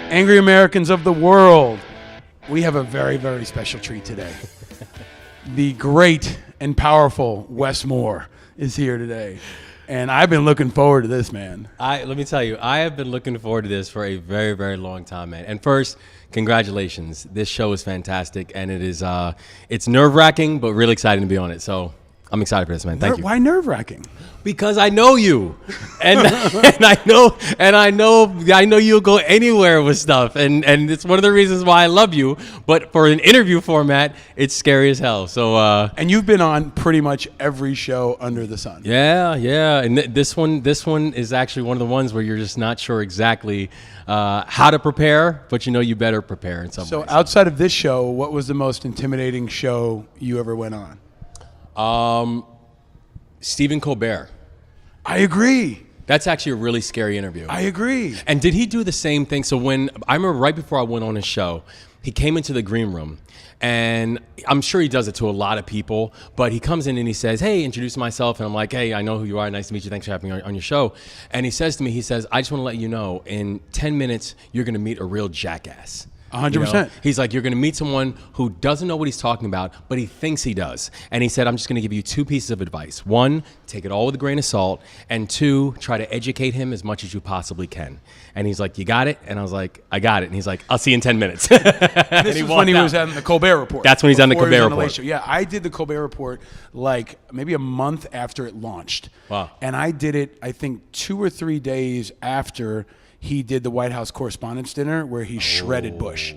Angry Americans of the world, we have a very, very special treat today. The great and powerful Wes Moore is here today. And I've been looking forward to this, man. Let me tell you, I have been looking forward to this for a very, very long time, man. And first, congratulations. This show is fantastic, and it is it's nerve-wracking, but really exciting to be on it. So I'm excited for this, man. Thank you. Why nerve-wracking? Because I know you, and I know you'll go anywhere with stuff, and it's one of the reasons why I love you. But for an interview format, it's scary as hell. So and you've been on pretty much every show under the sun. Yeah, and this one is actually one of the ones where you're just not sure exactly how to prepare, but you know you better prepare in some way. So outside of this show, what was the most intimidating show you ever went on? Stephen Colbert. I agree. That's actually a really scary interview. I agree. And did he do the same thing? So when I remember right before I went on his show, he came into the green room, and I'm sure he does it to a lot of people, but he comes in and he says, "Hey, introduce myself." And I'm like, "Hey, I know who you are. Nice to meet you. Thanks for having me on your show." And he says to me, "I just want to let you know, in 10 minutes, you're going to meet a real jackass." 100%. He's like, you're going to meet someone who doesn't know what he's talking about, but he thinks he does. And he said, I'm just going to give you two pieces of advice. One, take it all with a grain of salt. And two, try to educate him as much as you possibly can. And he's like, you got it? And I was like, I got it. And he's like, I'll see you in 10 minutes. This is when he was on the Colbert Report. That's when he's on the Colbert Report. Yeah, I did the Colbert Report like maybe a month after it launched. Wow. And I did it, I think, 2 or 3 days after he did the White House Correspondents' Dinner where he shredded Bush.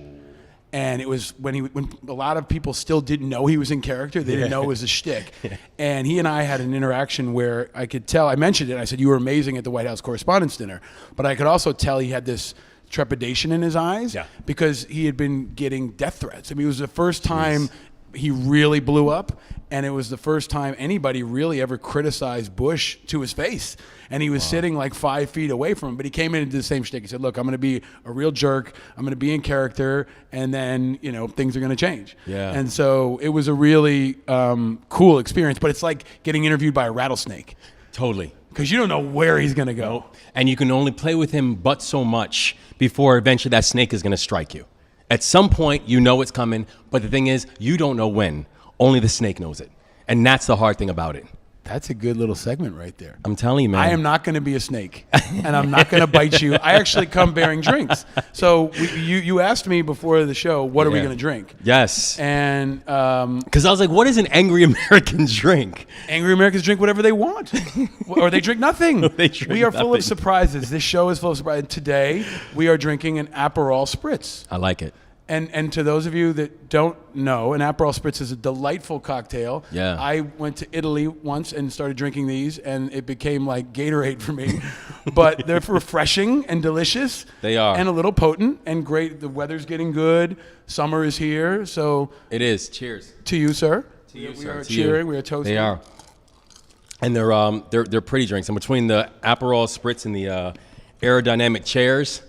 And it was when a lot of people still didn't know he was in character. They didn't know it was a shtick. And he and I had an interaction where I could tell, I mentioned it, I said, you were amazing at the White House Correspondents' Dinner. But I could also tell he had this trepidation in his eyes because he had been getting death threats. I mean, it was the first time he really blew up, and it was the first time anybody really ever criticized Bush to his face. And he was sitting like 5 feet away from him, but he came in and did the same shtick. He said, look, I'm going to be a real jerk. I'm going to be in character, and then, things are going to change. Yeah. And so it was a really cool experience, but it's like getting interviewed by a rattlesnake. Totally. Because you don't know where he's going to go. Nope. And you can only play with him but so much before eventually that snake is going to strike you. At some point, you know it's coming, but the thing is, you don't know when. Only the snake knows it. And that's the hard thing about it. That's a good little segment right there. I'm telling you, man. I am not going to be a snake, and I'm not going to bite you. I actually come bearing drinks. So you asked me before the show, what are we going to drink? Yes. And because I was like, what does an angry American drink? Angry Americans drink whatever they want, or they drink nothing. We are full of nothing. surprises. This show is full of surprises. Today, we are drinking an Aperol Spritz. I like it. And to those of you that don't know, an Aperol Spritz is a delightful cocktail. Yeah. I went to Italy once and started drinking these, and it became like Gatorade for me. But they're refreshing and delicious. They are. And a little potent and great. The weather's getting good. Summer is here. So it is. Cheers. to you, sir. To you, we sir. are To cheering. you. We are toasting. They are. And they're pretty drinks. And between the Aperol Spritz and the aerodynamic chairs,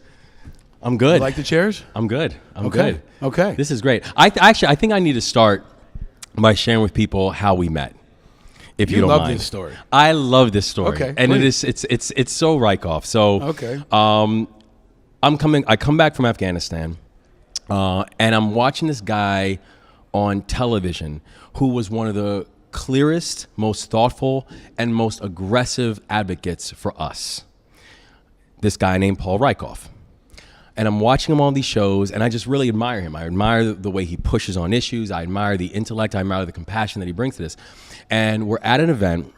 I'm good. You like the chairs? I'm good. I'm Okay. good. Okay. This is great. I think I need to start by sharing with people how we met. If you don't love mind. this story. I love this story. Okay, And please. it's so Rieckhoff. So Okay. I come back from Afghanistan, and I'm watching this guy on television who was one of the clearest, most thoughtful, and most aggressive advocates for us. This guy named Paul Rieckhoff. And I'm watching him on these shows, and I just really admire him. I admire the way he pushes on issues. I admire the intellect. I admire the compassion that he brings to this. And we're at an event,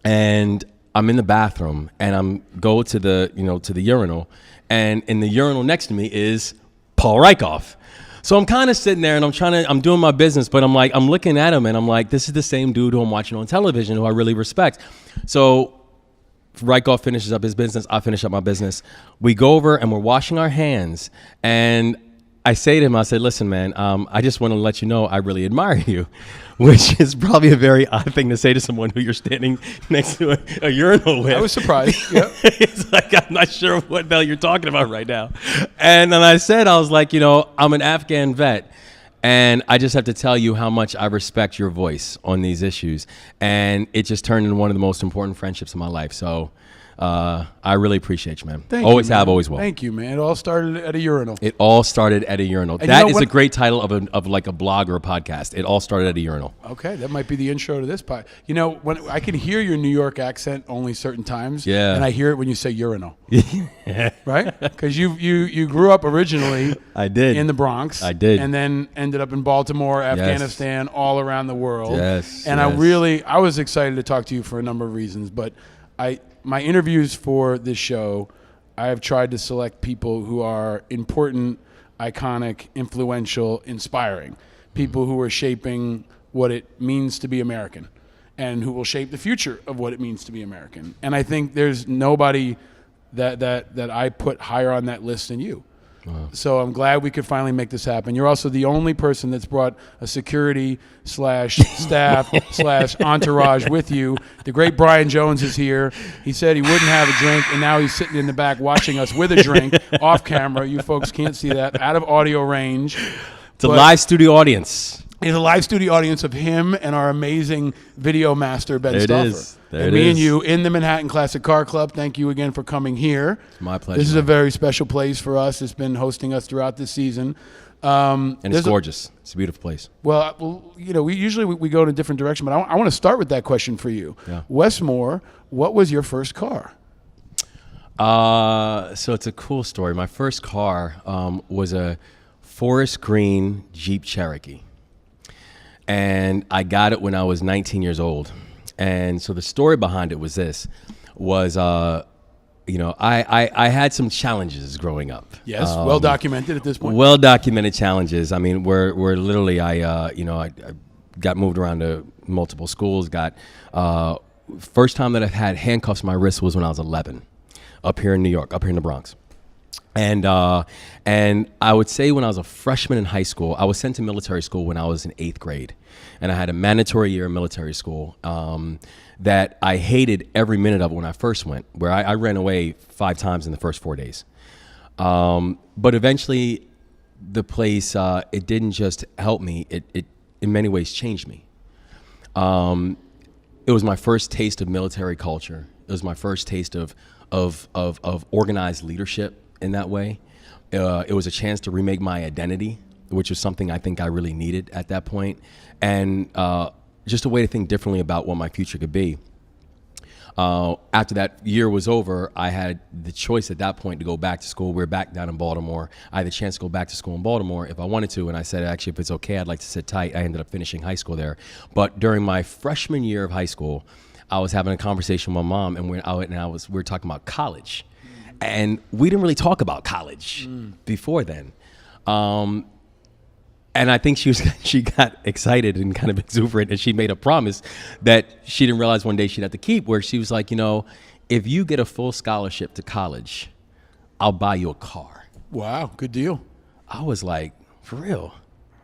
and I'm in the bathroom, and I'm go to the urinal, and in the urinal next to me is Paul Rieckhoff. So I'm kind of sitting there, and I'm doing my business, but I'm looking at him, and I'm like, this is the same dude who I'm watching on television, who I really respect. So Rieckhoff finishes up his business. I finish up my business. We go over and we're washing our hands. And I say to him, I said, listen, man, I just want to let you know I really admire you, which is probably a very odd thing to say to someone who you're standing next to a urinal with. I was surprised. Yep. It's like, I'm not sure what the hell you're talking about right now. And then I was like, I'm an Afghan vet. And I just have to tell you how much I respect your voice on these issues. And it just turned into one of the most important friendships of my life. So I really appreciate you, man. Thank Always you, man. have, always will. Thank you, man. It all started at a urinal. It all started at a urinal. And That you know is what- a great title of like a blog or a podcast. It all started at a urinal. Okay, that might be the intro to this pod. You know, when I can hear your New York accent only certain times. Yeah. And I hear it when you say urinal. Right? Because you grew up originally I did. in the Bronx. I did. And then ended up in Baltimore, Afghanistan, all around the world. Yes, And yes. I was excited to talk to you for a number of reasons, but my interviews for this show, I have tried to select people who are important, iconic, influential, inspiring. People who are shaping what it means to be American and who will shape the future of what it means to be American. And I think there's nobody that I put higher on that list than you. Wow. So I'm glad we could finally make this happen. You're also the only person that's brought a security / staff / entourage with you. The great Brian Jones is here. He said he wouldn't have a drink, and now he's sitting in the back watching us with a drink off camera. You folks can't see that, out of audio range. It's a live studio audience. It's a live studio audience of him and our amazing video master, Ben There it Stauffer. is. There and it me and is. you in the Manhattan Classic Car Club. Thank you again for coming here. It's my pleasure. This is a very special place for us. It's been hosting us throughout this season. And it's gorgeous. It's a beautiful place. Well, you know, we go in a different direction, but I want to start with that question for you. Yeah. Wes Moore, what was your first car? So it's a cool story. My first car was a forest green Jeep Cherokee. And I got it when I was 19 years old. And so the story behind it was I had some challenges growing up. Yes, well documented at this point. Well documented challenges. I mean, where literally I got moved around to multiple schools. First time that I've had handcuffs on my wrist was when I was 11, up here in New York, up here in the Bronx. And I would say when I was a freshman in high school, I was sent to military school when I was in 8th grade. And I had a mandatory year in military school that I hated every minute of it when I first went, where I ran away 5 times in the first 4 days. But eventually, the place, it didn't just help me, it in many ways changed me. It was my first taste of military culture. It was my first taste of organized leadership in that way. It was a chance to remake my identity, which was something I think I really needed at that point. And just a way to think differently about what my future could be. After that year was over, I had the choice at that point to go back to school. We were back down in Baltimore. I had the chance to go back to school in Baltimore if I wanted to, and I said, actually, if it's okay, I'd like to sit tight. I ended up finishing high school there. But during my freshman year of high school, I was having a conversation with my mom, and we were talking about college. And we didn't really talk about college before then. And I think she got excited and kind of exuberant, and she made a promise that she didn't realize one day she'd have to keep, where she was like, if you get a full scholarship to college, I'll buy you a car. Wow, good deal. I was like, for real?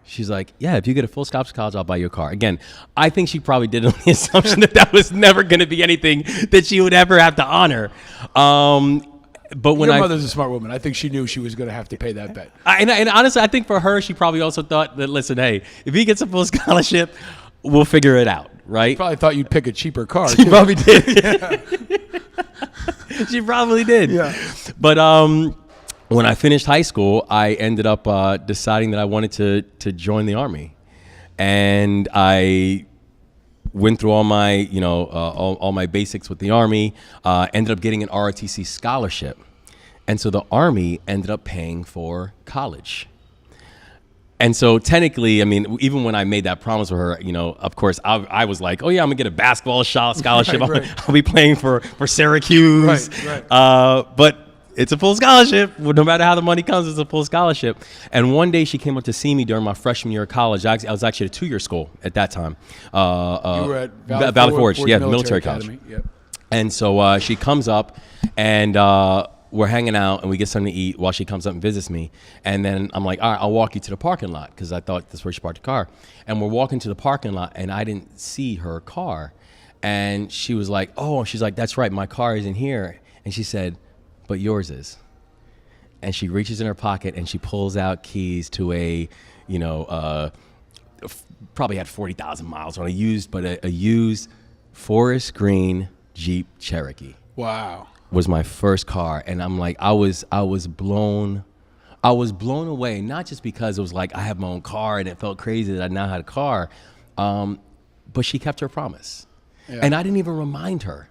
She's like, yeah, if you get a full scholarship to college, I'll buy you a car. Again, I think she probably did it on the assumption that was never going to be anything that she would ever have to honor. But when Your mother's a smart woman. I think she knew she was going to have to pay that bet. And honestly, I think for her, she probably also thought that, listen, hey, if he gets a full scholarship, we'll figure it out, right? Probably thought you'd pick a cheaper car. She too. probably did. She probably did. Yeah. But when I finished high school, I ended up deciding that I wanted to join the Army. And I went through all my, all my basics with the Army, ended up getting an ROTC scholarship. And so the Army ended up paying for college. And so technically, I mean, even when I made that promise with her, of course, I was like, oh yeah, I'm gonna get a basketball scholarship. Right. I'll be playing for Syracuse. Right. But it's a full scholarship. No matter how the money comes, it's a full scholarship. And one day she came up to see me during my freshman year of college. I was actually at a 2-year school at that time. You were at Valley Forge, yeah, military college. Academy. Yep. And so she comes up, and we're hanging out, and we get something to eat while she comes up and visits me. And then I'm like, all right, I'll walk you to the parking lot, because I thought that's where she parked the car. And we're walking to the parking lot, and I didn't see her car. And she was like, oh, she's like, that's right, my car is in here. And she said, but yours is. And she reaches in her pocket and she pulls out keys to a, probably had 40,000 miles on a used forest green Jeep Cherokee. Wow. was my first car, and I'm like, I was blown away, not just because it was like I have my own car and it felt crazy that I now had a car, but she kept her promise. Yeah. And I didn't even remind her.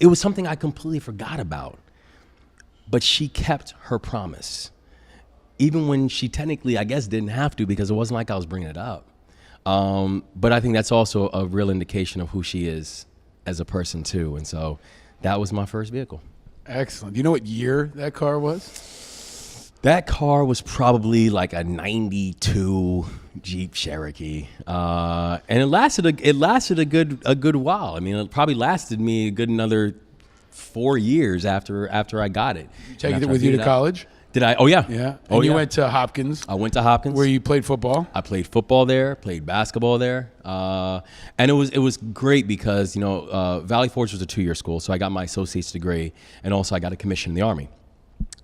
It was something I completely forgot about. But she kept her promise, even when she technically, I guess, didn't have to, because it wasn't like I was bringing it up. But I think that's also a real indication of who she is as a person too. And so that was my first vehicle. Excellent. Do you know what year that car was? That car was probably like a 92 Jeep Cherokee. And it lasted a good while. I mean, it probably lasted me a good another 4 years after I got it. You take it with you to college? Did I? Oh, yeah. Yeah. And you went to Hopkins? I went to Hopkins. Where you played football? I played football there, played basketball there. And it was great because, Valley Forge was a 2-year school, so I got my associate's degree, and also I got a commission in the Army.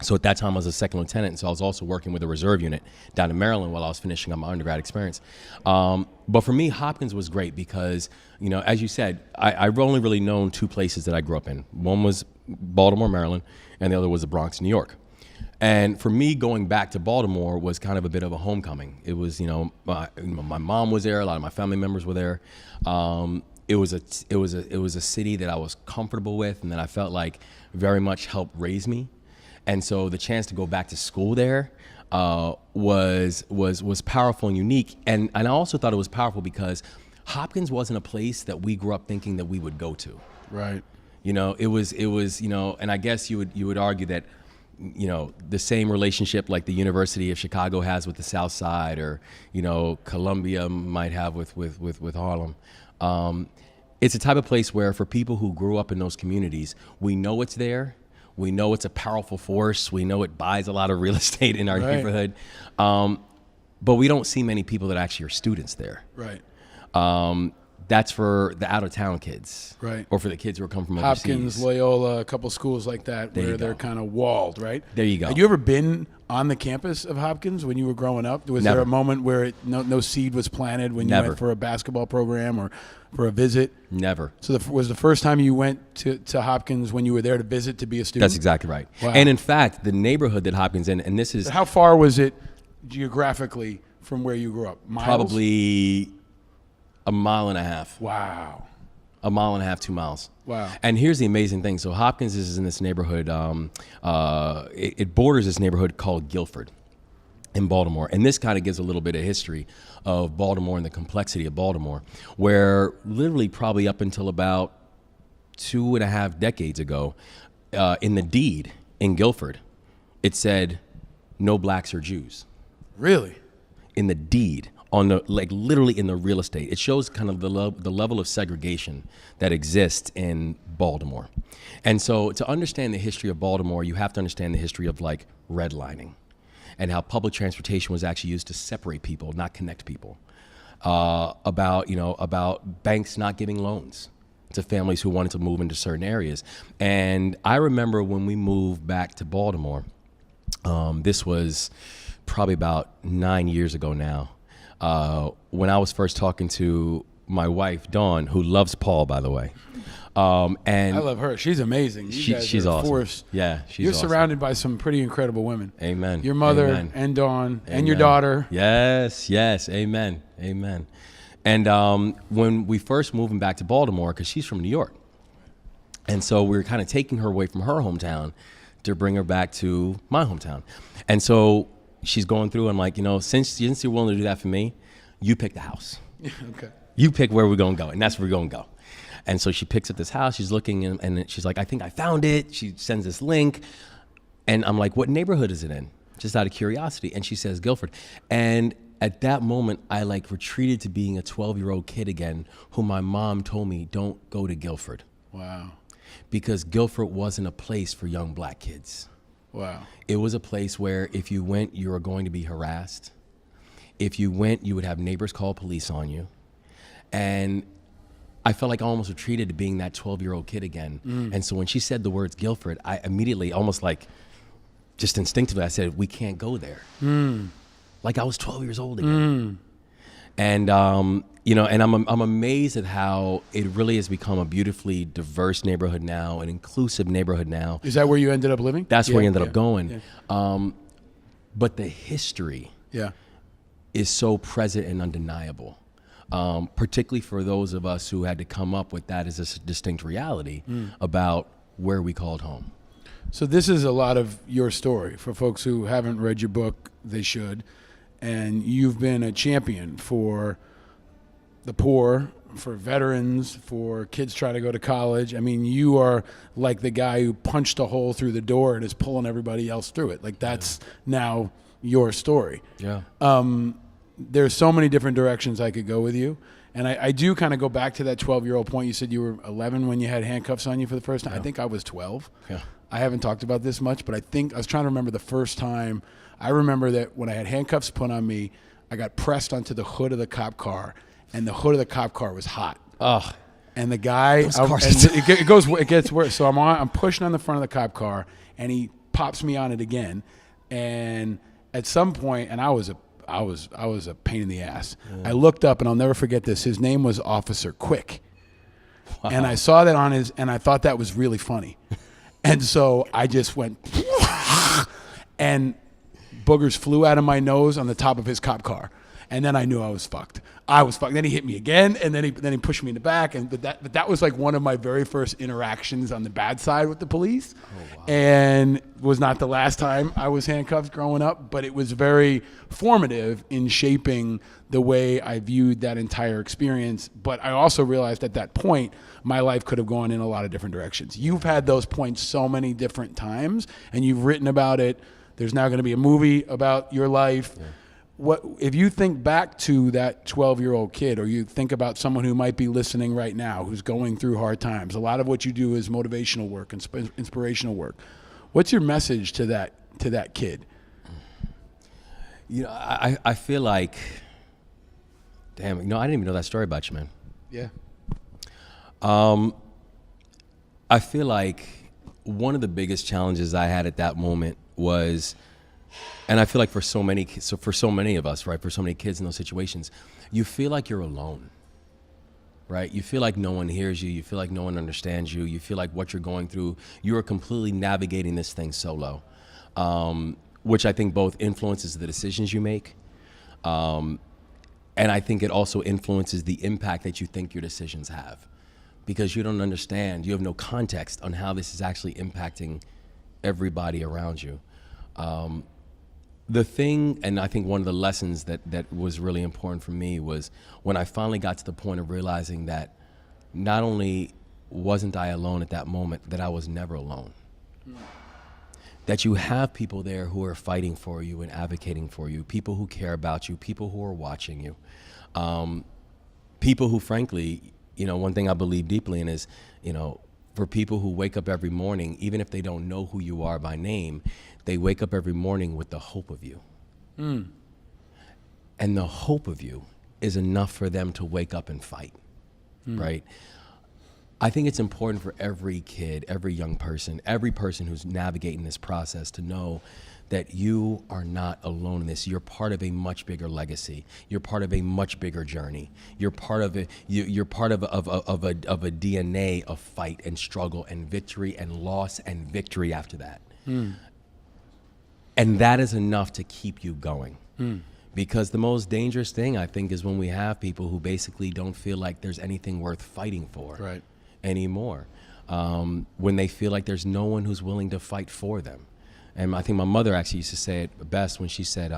So at that time, I was a second lieutenant, and so I was also working with a reserve unit down in Maryland while I was finishing up my undergrad experience. But for me, Hopkins was great because, as you said, I've only really known 2 places that I grew up in. One was Baltimore, Maryland, and the other was the Bronx, New York. And for me, going back to Baltimore was kind of a bit of a homecoming. It was, my mom was there, a lot of my family members were there. It was a city that I was comfortable with, and that I felt like very much helped raise me. And so the chance to go back to school there was powerful and unique. And I also thought it was powerful because Hopkins wasn't a place that we grew up thinking that we would go to. Right. It was, and I guess you would argue that, the same relationship like the University of Chicago has with the South Side, or, Columbia might have with Harlem. It's a type of place where for people who grew up in those communities, we know it's there. We know it's a powerful force. We know it buys a lot of real estate in our neighborhood. But we don't see many people that actually are students there. Right. That's for the out-of-town kids. Right. Or for the kids who are coming from overseas. Hopkins, Loyola, a couple schools like that where they're kind of walled, right? There you go. Had you ever been on the campus of Hopkins when you were growing up? Was Never. there a moment where no seed was planted when you Never. went for a basketball program or for a visit? Never. So was the first time you went to Hopkins when you were there to visit to be a student? That's exactly right. Wow. And in fact, the neighborhood that Hopkins in, and this is... How far was it geographically from where you grew up? Miles? Probably a mile and a half. Wow. A mile and a half, 2 miles. Wow. And here's the amazing thing. So Hopkins is in this neighborhood. It borders this neighborhood called Guilford in Baltimore. And this kind of gives a little bit of history of Baltimore and the complexity of Baltimore, where literally probably up until about 2.5 decades ago, in the deed in Guilford, it said no blacks or Jews. Really? In the deed. Literally in the real estate. It shows kind of the level of segregation that exists in Baltimore. And so to understand the history of Baltimore, you have to understand the history of redlining and how public transportation was actually used to separate people, not connect people. About banks not giving loans to families who wanted to move into certain areas. And I remember when we moved back to Baltimore, this was probably about 9 years ago now. When I was first talking to my wife, Dawn, who loves Paul, by the way. And I love her. She's amazing. She's awesome. Force. Yeah, she's You're awesome. surrounded by some pretty incredible women. Amen. Your mother and Dawn and your daughter. Yes. Amen. And when we first moved back to Baltimore, because she's from New York, and so we were kind of taking her away from her hometown to bring her back to my hometown. And so she's going through and since you're willing to do that for me, you pick the house. Okay. You pick where we're going to go, and that's where we're going to go. And so she picks up this house, she's looking, and she's like, I think I found it. She sends this link, and I'm like, what neighborhood is it in? Just out of curiosity. And she says, Guilford. And at that moment, I retreated to being a 12-year-old kid again, who my mom told me, don't go to Guilford. Wow. Because Guilford wasn't a place for young black kids. Wow. It was a place where if you went, you were going to be harassed. If you went, you would have neighbors call police on you. And I felt like I almost retreated to being that 12-year-old kid again. And so when she said the words Guilford, I immediately, almost just instinctively, I said, we can't go there. Like I was 12 years old again. And and I'm amazed at how it really has become a beautifully diverse neighborhood now, an inclusive neighborhood now. Is that where you ended up living? That's where you ended up going. Yeah. But the history Yeah. is so present and undeniable, particularly for those of us who had to come up with that as a distinct reality about where we called home. So this is a lot of your story. For folks who haven't read your book, they should. And you've been a champion for the poor, for veterans, for kids trying to go to college. I mean, you are like the guy who punched a hole through the door and is pulling everybody else through it. Like, that's now your story. Yeah. There's so many different directions I could go with you. And I do kind of go back to that 12-year-old point. You said you were 11 when you had handcuffs on you for the first time. Yeah. I think I was 12. Yeah. I haven't talked about this much, but I think I was trying to remember the first time. I remember that when I had handcuffs put on me, I got pressed onto the hood of the cop car, and the hood of the cop car was hot. Ugh. And the guy, it gets worse. So I'm pushing on the front of the cop car, and he pops me on it again. And at some point, and I was a pain in the ass. Yeah. I looked up, and I'll never forget this. His name was Officer Quick. Wow. And I saw that on his, and I thought that was really funny. And so I just went, and boogers flew out of my nose on the top of his cop car. And then I knew I was fucked. Then he hit me again, and then he pushed me in the back. But that was like one of my very first interactions on the bad side with the police. Oh, wow. And was not the last time I was handcuffed growing up, but it was very formative in shaping the way I viewed that entire experience. But I also realized at that point, my life could have gone in a lot of different directions. You've had those points so many different times, and you've written about it. There's now going to be a movie about your life. Yeah. What if you think back to that 12-year-old kid, or you think about someone who might be listening right now who's going through hard times? A lot of what you do is motivational work and inspirational work. What's your message to that kid? You know, I feel like, damn, I didn't even know that story about you, man. Yeah. I feel like one of the biggest challenges I had at that moment was, and I feel like for so many of us, right, for so many kids in those situations, you feel like you're alone, right? You feel like no one hears you. You feel like no one understands you. You feel like what you're going through, you are completely navigating this thing solo, which I think both influences the decisions you make, and I think it also influences the impact that you think your decisions have, because you don't understand, you have no context on how this is actually impacting everybody around you. The thing, and I think one of the lessons that was really important for me was when I finally got to the point of realizing that not only wasn't I alone at that moment, that I was never alone. That you have people there who are fighting for you and advocating for you, people who care about you, people who are watching you, people who, frankly, one thing I believe deeply in is, for people who wake up every morning, even if they don't know who you are by name, they wake up every morning with the hope of you. And the hope of you is enough for them to wake up and fight, right? I think it's important for every kid, every young person, every person who's navigating this process to know that you are not alone in this. You're part of a much bigger legacy. You're part of a much bigger journey. You're part of you're part of a DNA of fight and struggle and victory and loss and victory after that. And that is enough to keep you going. Because the most dangerous thing, I think, is when we have people who basically don't feel like there's anything worth fighting for anymore. When they feel like there's no one who's willing to fight for them. And I think my mother actually used to say it best when she said,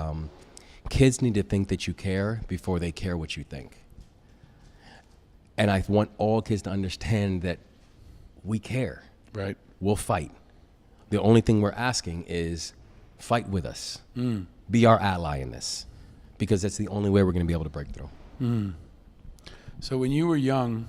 kids need to think that you care before they care what you think. And I want all kids to understand that we care. Right. We'll fight. The only thing we're asking is fight with us. Be our ally in this, because that's the only way we're going to be able to break through. So when you were young,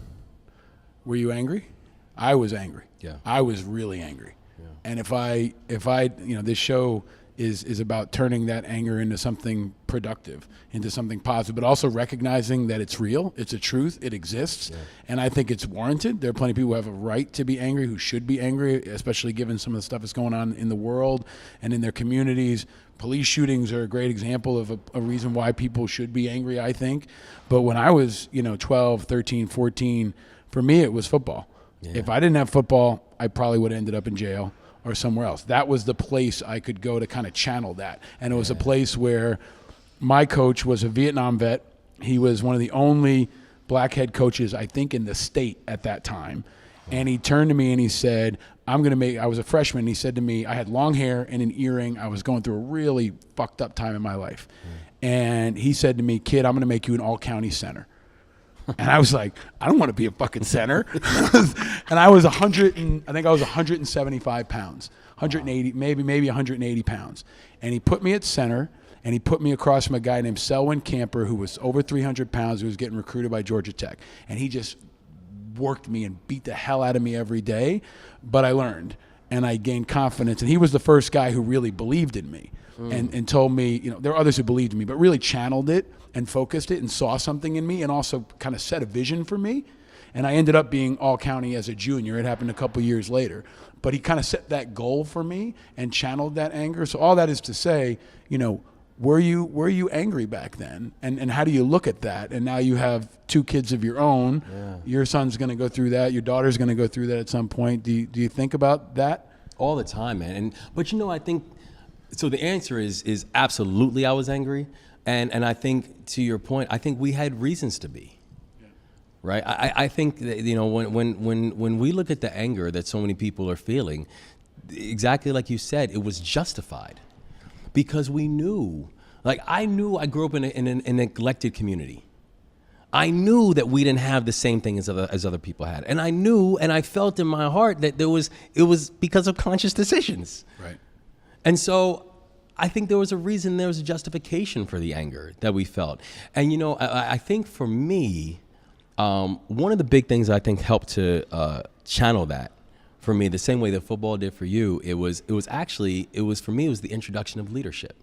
were you angry? I was angry. Yeah. I was really angry. Yeah. And if I, this show is about turning that anger into something productive, into something positive, but also recognizing that it's real, it's a truth, it exists, and I think it's warranted. There are plenty of people who have a right to be angry, who should be angry, especially given some of the stuff that's going on in the world and in their communities. Police shootings are a great example of a reason why people should be angry, I think. But when I was, 12, 13, 14, for me it was football. If I didn't have football, I probably would have ended up in jail or somewhere else. That was the place I could go to kind of channel that. And it was a place where my coach was a Vietnam vet. He was one of the only black head coaches, I think, in the state at that time. And he turned to me and he said, I was a freshman. And he said to me, I had long hair and an earring. I was going through a really fucked up time in my life. And he said to me, kid, I'm going to make you an all-county center. And I was like, I don't want to be a fucking center. And I was 175 pounds, 180, maybe 180 pounds. And he put me at center, and he put me across from a guy named Selwyn Camper, who was over 300 pounds, who was getting recruited by Georgia Tech. And he just worked me and beat the hell out of me every day. But I learned, and I gained confidence. And he was the first guy who really believed in me and told me, there are others who believed in me, but really channeled it and focused it and saw something in me and also kind of set a vision for me. And I ended up being all county as a junior. It happened a couple years later. But he kind of set that goal for me and channeled that anger. So all that is to say, were you angry back then? And how do you look at that? And now you have 2 kids of your own. Yeah. Your son's going to go through that. Your daughter's going to go through that at some point. Do you think about that? All the time, man. But I think, so the answer is absolutely I was angry. And I think, to your point, I think we had reasons to be. Right? I think that, when we look at the anger that so many people are feeling, exactly like you said, it was justified. Because we knew, I grew up in a neglected community. I knew that we didn't have the same thing as other people had. And I knew, and I felt in my heart that it was because of conscious decisions. Right. And so I think there was a reason, there was a justification for the anger that we felt. And, I think for me, one of the big things I think helped to channel that for me, the same way that football did for you, it was for me, it was the introduction of leadership.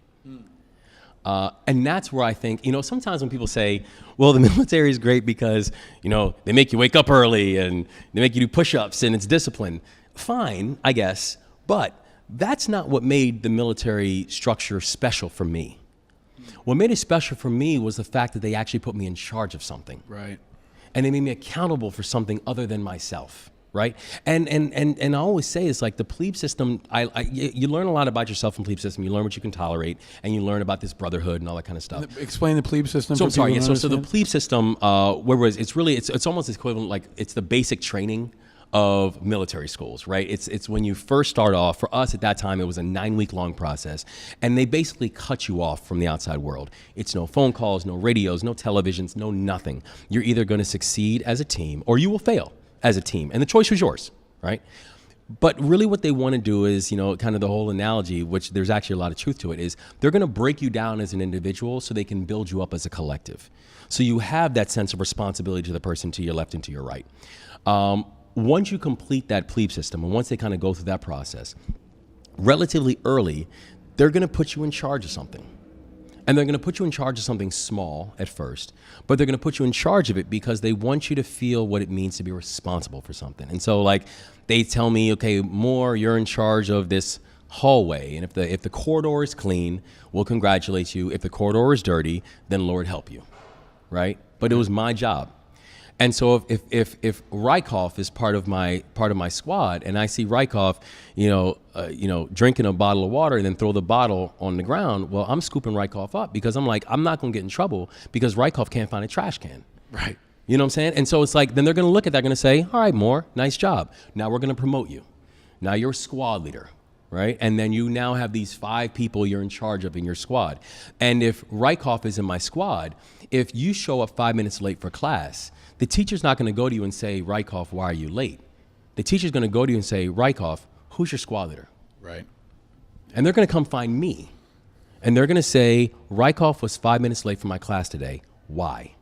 And that's where I think, sometimes when people say, well, the military is great because, they make you wake up early and they make you do push-ups and it's discipline. Fine, I guess, but that's not what made the military structure special for me. What made it special for me was the fact that they actually put me in charge of something. Right. And they made me accountable for something other than myself. Right. And I always say it's like the plebe system. You learn a lot about yourself in plebe system. You learn what you can tolerate, and you learn about this brotherhood and all that kind of stuff. Explain the plebe system. So sorry. Yeah, so the plebe system, it's almost equivalent. Like it's the basic training of military schools, right? It's when you first start off. For us at that time, it was a 9-week long process, and they basically cut you off from the outside world. It's no phone calls, no radios, no televisions, no nothing. You're either going to succeed as a team or you will fail as a team, and the choice was yours, right? But really what they want to do is, kind of the whole analogy, which there's actually a lot of truth to it, is they're going to break you down as an individual so they can build you up as a collective. So you have that sense of responsibility to the person to your left and to your right. Once you complete that plebe system, and once they kind of go through that process, relatively early, they're going to put you in charge of something. And they're going to put you in charge of something small at first, but they're going to put you in charge of it because they want you to feel what it means to be responsible for something. And so, they tell me, okay, Moore, you're in charge of this hallway, and if the corridor is clean, we'll congratulate you. If the corridor is dirty, then Lord help you, right? But it was my job. And so if Rieckhoff is part of my squad, and I see Rieckhoff, drinking a bottle of water and then throw the bottle on the ground, well, I'm scooping Rieckhoff up because I'm like, I'm not going to get in trouble because Rieckhoff can't find a trash can. Right. You know what I'm saying? And so it's like, then they're going to look at that, going to say, all right, Moore, nice job. Now we're going to promote you. Now you're a squad leader, right? And then you now have these 5 people you're in charge of in your squad. And if Rieckhoff is in my squad, if you show up 5 minutes late for class, the teacher's not going to go to you and say, Rieckhoff, why are you late? The teacher's going to go to you and say, Rieckhoff, who's your squad leader? Right. And they're going to come find me. And they're going to say, Rieckhoff was 5 minutes late for my class today. Why?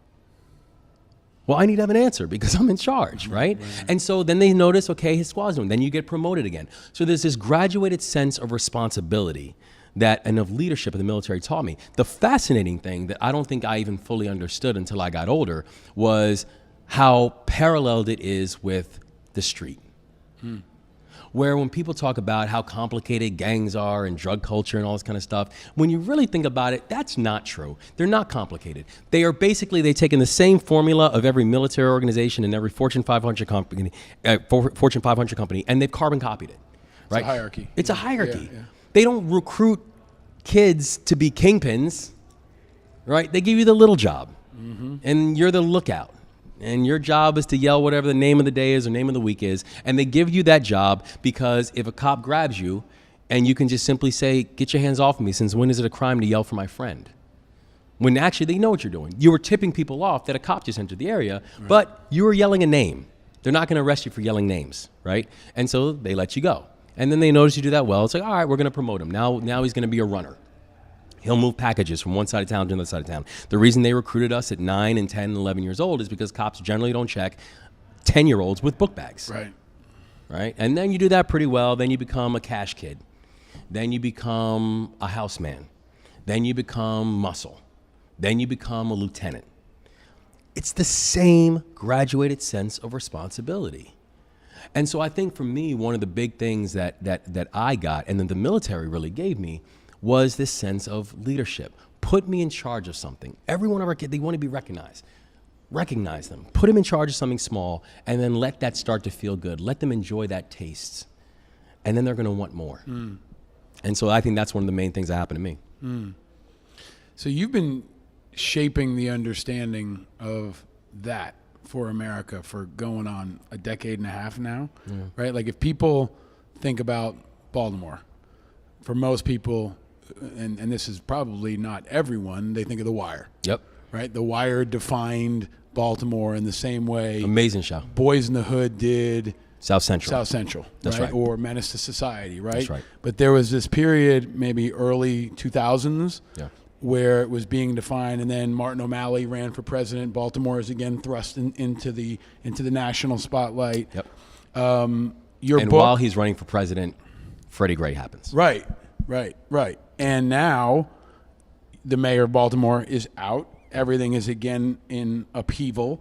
Well, I need to have an answer because I'm in charge, right? And so then they notice, okay, his squad's doing. Then you get promoted again. So there's this graduated sense of responsibility that and of leadership that the military taught me. The fascinating thing that I don't think I even fully understood until I got older was how paralleled it is with the street. Where when people talk about how complicated gangs are and drug culture and all this kind of stuff, when you really think about it, that's not true. They're not complicated. They are basically, they've taken the same formula of every military organization and every Fortune 500 company, and they've carbon copied it. Right? It's a hierarchy. It's a hierarchy. Yeah. They don't recruit kids to be kingpins, right? They give you the little job, and you're the lookout. And your job is to yell whatever the name of the day is or name of the week is. And they give you that job because if a cop grabs you and you can just simply say, get your hands off of me, since when is it a crime to yell for my friend? When actually they know what you're doing. You were tipping people off that a cop just entered the area, but you were yelling a name. They're not going to arrest you for yelling names, right? And so they let you go. And then they notice you do that well. It's like, all right, we're going to promote him. Now he's going to be a runner. He'll move packages from one side of town to the other side of town. The reason they recruited us at 9 and 10 and 11 years old is because cops generally don't check 10-year-olds with book bags. Right? And then you do that pretty well. Then you become a cash kid. Then you become a houseman. Then you become muscle. Then you become a lieutenant. It's the same graduated sense of responsibility. And so I think for me, one of the big things that I got and then the military really gave me was this sense of leadership. Put me in charge of something. Every one of our kids, they want to be recognized. Recognize them. Put them in charge of something small, and then let that start to feel good. Let them enjoy that taste. And then they're going to want more. And so I think that's one of the main things that happened to me. So you've been shaping the understanding of that for America for going on a decade and a half now, right? Like if people think about Baltimore, for most people, and this is probably not everyone, they think of The Wire. Yep. Right? The Wire defined Baltimore in the same way Amazing show. Boys in the Hood did South Central. That's right. Or Menace to Society, right? That's right. But there was this period, maybe early 2000s, where it was being defined, and then Martin O'Malley ran for president. Baltimore is again thrust into the national spotlight. Yep. Your book, while he's running for president, Freddie Gray happens. Right. And now the mayor of Baltimore is out. Everything is again in upheaval.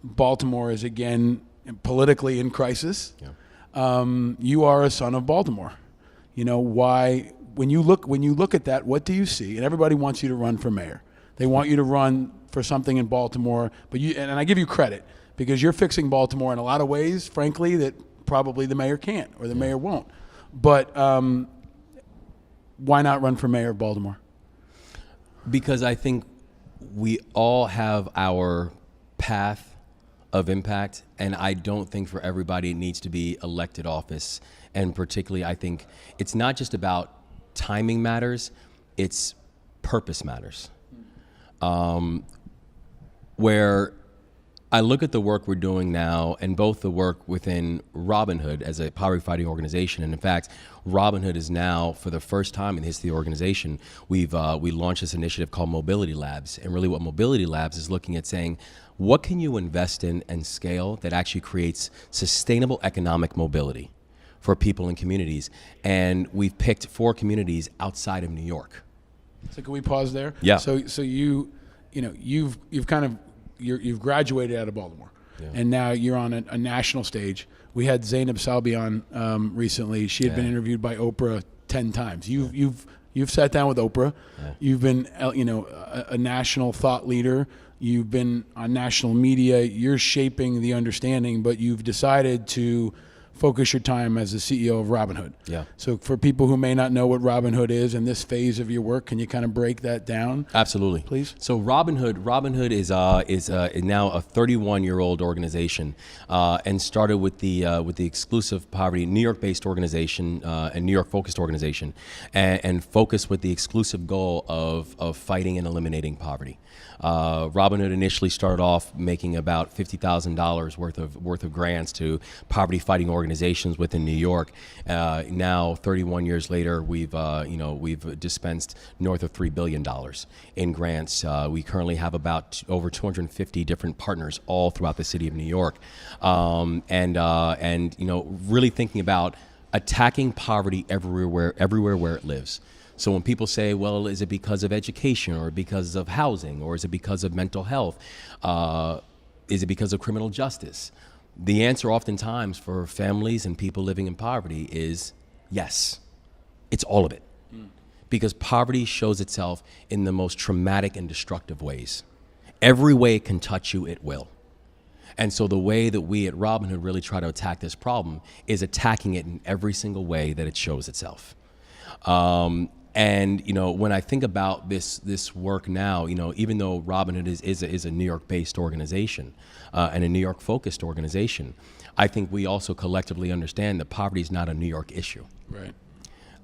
Baltimore is again politically in crisis. You are a son of Baltimore. You know why? When you look at that, what do you see? And everybody wants you to run for mayor. They want you to run for something in Baltimore. But and I give you credit because you're fixing Baltimore in a lot of ways, frankly, that probably the mayor can't or the mayor won't. But why not run for mayor of Baltimore? Because I think we all have our path of impact, and I don't think for everybody it needs to be elected office. And particularly, I think it's not just about timing matters, it's purpose matters. Where I look at the work we're doing now, and both the work within Robin Hood as a poverty fighting organization, and in fact, Robin Hood is now, for the first time in the history of the organization, we launched this initiative called Mobility Labs. And really what Mobility Labs is looking at saying, what can you invest in and scale that actually creates sustainable economic mobility for people and communities? And we've picked 4 communities outside of New York. So can we pause there? Yeah. So you've graduated out of Baltimore, and now you're on a national stage. We had Zainab Salbi on recently. She had been interviewed by Oprah 10 times. You've sat down with Oprah. You've been a national thought leader. You've been on national media. You're shaping the understanding, but you've decided to focus your time as the CEO of Robin Hood. So for people who may not know what Robin Hood is in this phase of your work, can you kind of break that down? Absolutely. Please. So Robin Hood is now a 31-year-old organization, and started with the exclusive poverty New York-based organization and New York-focused organization, and focused with the exclusive goal of fighting and eliminating poverty. Robin Hood initially started off making about $50,000 worth of grants to poverty fighting organizations within New York. Now, 31 years later, we've dispensed north of $3 billion in grants. We currently have about over 250 different partners all throughout the city of New York, and really thinking about attacking poverty everywhere where it lives. So when people say, well, is it because of education or because of housing or is it because of mental health? Is it because of criminal justice? The answer oftentimes for families and people living in poverty is yes. It's all of it. Because poverty shows itself in the most traumatic and destructive ways. Every way it can touch you, it will. And so the way that we at Robin Hood really try to attack this problem is attacking it in every single way that it shows itself. And when I think about this work now, even though Robin Hood is a New York-based organization and a New York-focused organization, I think we also collectively understand that poverty is not a New York issue. Right.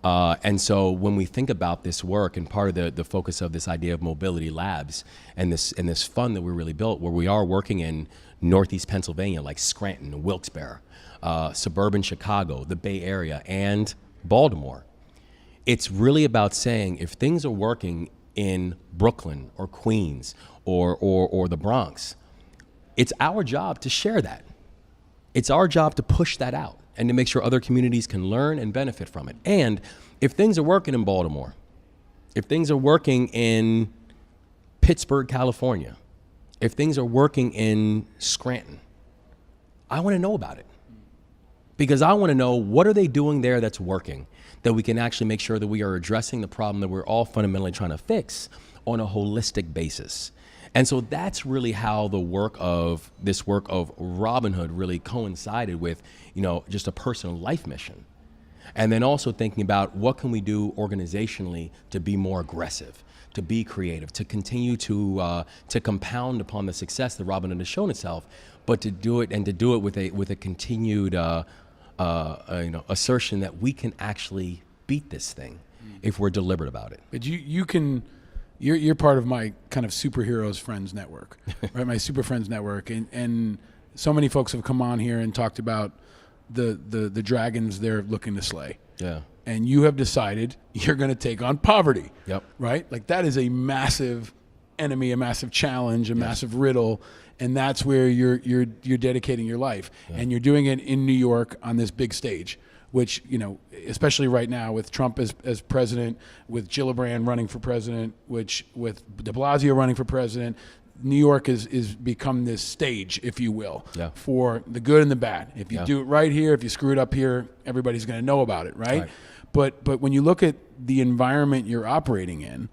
And so when we think about this work and part of the focus of this idea of mobility labs and this fund that we really built, where we are working in Northeast Pennsylvania, like Scranton, Wilkes-Barre, suburban Chicago, the Bay Area, and Baltimore, it's really about saying if things are working in Brooklyn or Queens or the Bronx, it's our job to share that. It's our job to push that out and to make sure other communities can learn and benefit from it. And if things are working in Baltimore, if things are working in Pittsburgh, California, if things are working in Scranton, I want to know about it. Because I want to know what are they doing there that's working, that we can actually make sure that we are addressing the problem that we're all fundamentally trying to fix on a holistic basis. And so that's really how this work of Robin Hood really coincided with, just a personal life mission. And then also thinking about what can we do organizationally to be more aggressive, to be creative, to continue to compound upon the success that Robin Hood has shown itself, but to do it with a continued assertion that we can actually beat this thing if we're deliberate about it. But you're part of my kind of superheroes friends network, right? My super friends network, and so many folks have come on here and talked about the dragons they're looking to slay. Yeah. And you have decided you're going to take on poverty. Yep. Right? Like that is a massive enemy, a massive challenge, a massive riddle, and that's where you're dedicating your life. Yeah. And you're doing it in New York on this big stage, which, especially right now with Trump as president, with Gillibrand running for president, with de Blasio running for president, New York is become this stage, if you will, for the good and the bad. If you do it right here, if you screw it up here, everybody's going to know about it, right? But when you look at the environment you're operating in,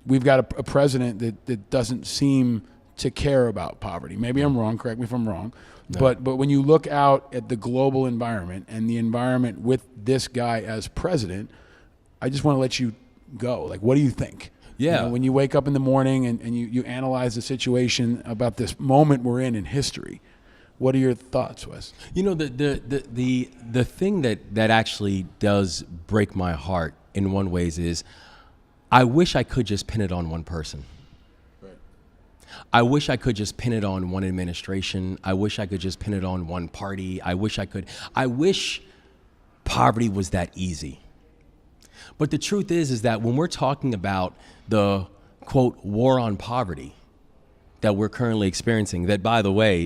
we've got a president that doesn't seem to care about poverty. Maybe I'm wrong. Correct me if I'm wrong. No. But when you look out at the global environment and the environment with this guy as president, I just want to let you go. Like, what do you think? Yeah. When you wake up in the morning and you analyze the situation about this moment we're in history, what are your thoughts, Wes? The thing that actually does break my heart in one ways is I wish I could just pin it on one person. Right. I wish I could just pin it on one administration. I wish I could just pin it on one party. I wish poverty was that easy. But the truth is that when we're talking about the, quote, war on poverty that we're currently experiencing, that, by the way,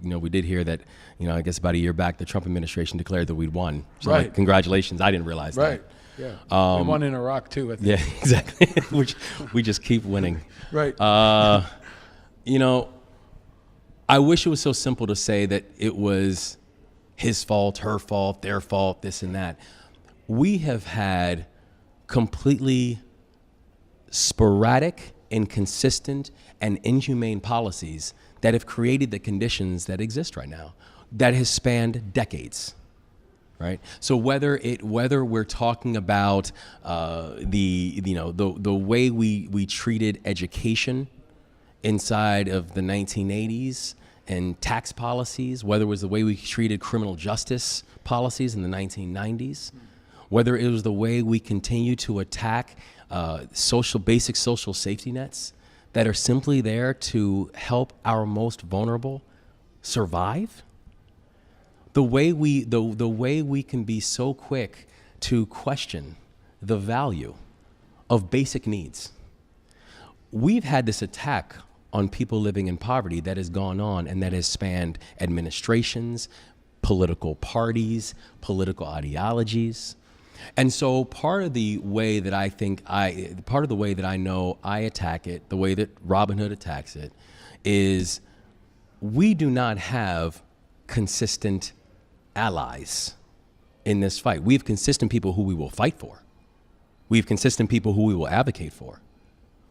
we did hear that, I guess about a year back, the Trump administration declared that we'd won. So, right. Congratulations. I didn't realize that. Right. Yeah. We won in Iraq, too, I think. Yeah, exactly. Which we just keep winning. Right. I wish it was so simple to say that it was his fault, her fault, their fault, this and that. We have had completely sporadic, inconsistent, and inhumane policies that have created the conditions that exist right now, that has spanned decades, right? So whether we're talking about the way we treated education inside of the 1980s and tax policies, whether it was the way we treated criminal justice policies in the 1990s, whether it was the way we continue to attack basic social safety nets that are simply there to help our most vulnerable survive. The way we can be so quick to question the value of basic needs. We've had this attack on people living in poverty that has gone on and that has spanned administrations, political parties, political ideologies. And so part of the way that I know I attack it, the way that Robin Hood attacks it, is we do not have consistent allies in this fight. We have consistent people who we will fight for. We have consistent people who we will advocate for.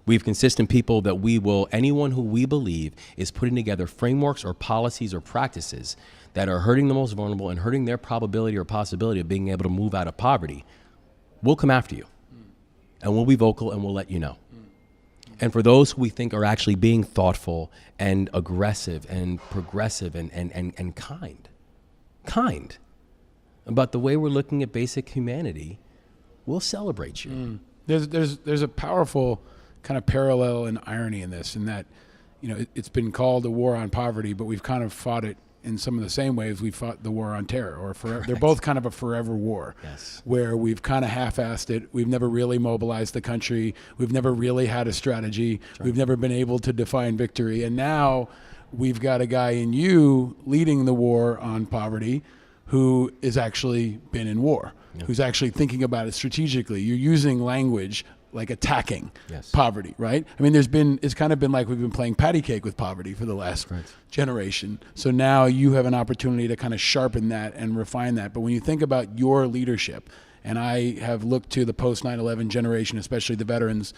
We have consistent people that anyone who we believe is putting together frameworks or policies or practices that are hurting the most vulnerable and hurting their probability or possibility of being able to move out of poverty, we'll come after you. And we'll be vocal and we'll let you know. And for those who we think are actually being thoughtful and aggressive and progressive and kind about the way we're looking at basic humanity, we'll celebrate you. There's a powerful kind of parallel and irony in this, in that, it's been called a war on poverty, but we've kind of fought it in some of the same ways we fought the war on terror, or forever. They're both kind of a forever war, yes, where we've kind of half-assed it. We've never really mobilized the country. We've never really had a strategy. Right. We've never been able to define victory. And now we've got a guy in you leading the war on poverty who has actually been in war, who's actually thinking about it strategically. You're using language like attacking poverty, right? I mean, it's kind of been like we've been playing patty cake with poverty for the last generation. So now you have an opportunity to kind of sharpen that and refine that. But when you think about your leadership, and I have looked to the post 9/11 generation, especially the veterans,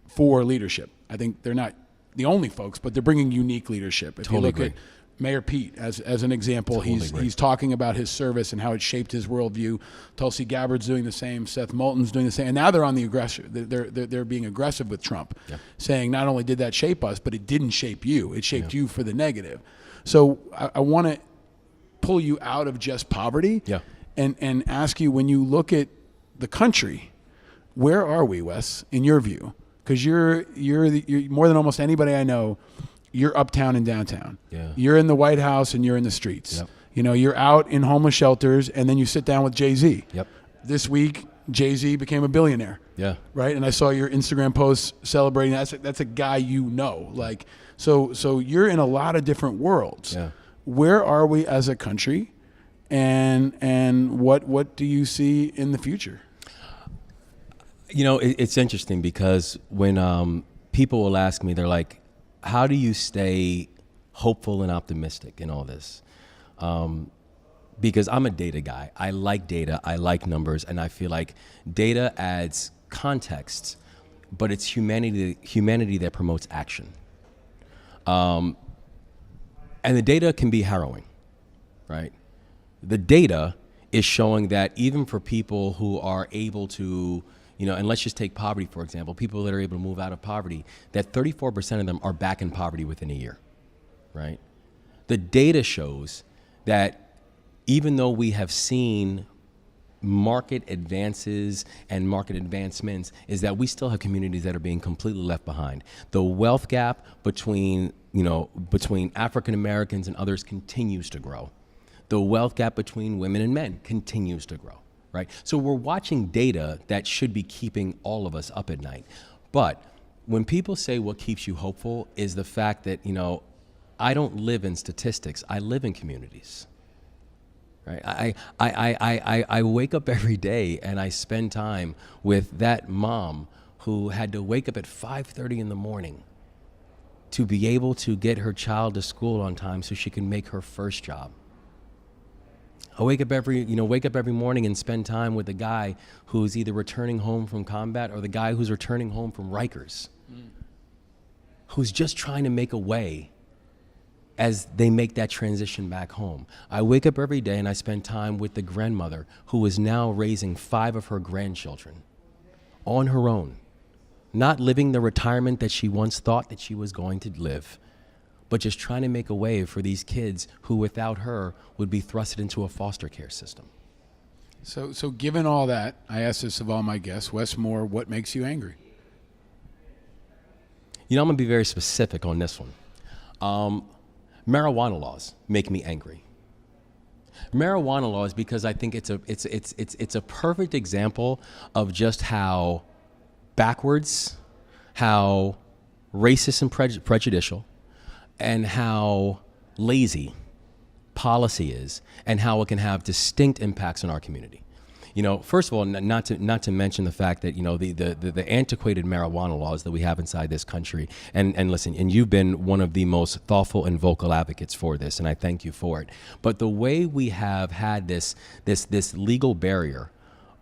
for leadership. I think they're not the only folks, but they're bringing unique leadership. If you look at Mayor Pete as an example, he's talking about his service and how it shaped his worldview. Tulsi Gabbard's doing the same. Seth Moulton's doing the same. And now they're on the aggressor. They're being aggressive with Trump, saying not only did that shape us, but it didn't shape you. It shaped you for the negative. So I want to pull you out of just poverty and ask you, when you look at the country, where are we, Wes, in your view? Because you're more than almost anybody I know. You're uptown and downtown. Yeah. You're in the White House and you're in the streets. Yep. You're out in homeless shelters, and then you sit down with Jay-Z. Yep. This week, Jay-Z became a billionaire. Yeah. Right? And I saw your Instagram posts celebrating that. That's a guy like, so you're in a lot of different worlds. Yeah. Where are we as a country, and what do you see in the future? It's interesting because when people will ask me, they're like, how do you stay hopeful and optimistic in all this? Because I'm a data guy. I like data. I like numbers. And I feel like data adds context, but it's humanity that promotes action. And the data can be harrowing, right? The data is showing that even for people who are able to, and let's just take poverty, for example, people that are able to move out of poverty, that 34% of them are back in poverty within a year, right? The data shows that even though we have seen market advances and market advancements, is that we still have communities that are being completely left behind. The wealth gap between African Americans and others continues to grow. The wealth gap between women and men continues to grow. Right? So we're watching data that should be keeping all of us up at night. But when people say what keeps you hopeful is the fact that, I don't live in statistics. I live in communities. Right? I wake up every day and I spend time with that mom who had to wake up at 5:30 in the morning to be able to get her child to school on time so she can make her first job. I wake up every morning and spend time with the guy who's either returning home from combat or the guy who's returning home from Rikers, who's just trying to make a way as they make that transition back home. I wake up every day and I spend time with the grandmother who is now raising 5 of her grandchildren on her own, not living the retirement that she once thought that she was going to live, but just trying to make a way for these kids who without her would be thrusted into a foster care system. So given all that, I asked this of all my guests, Wes Moore, what makes you angry? I'm gonna be very specific on this one. Marijuana laws make me angry. Marijuana laws, because I think it's a perfect example of just how backwards, how racist and prejudicial, and how lazy policy is, and how it can have distinct impacts on our community. First of all, not to mention the fact that the antiquated marijuana laws that we have inside this country, and listen, and you've been one of the most thoughtful and vocal advocates for this, and I thank you for it. But the way we have had this legal barrier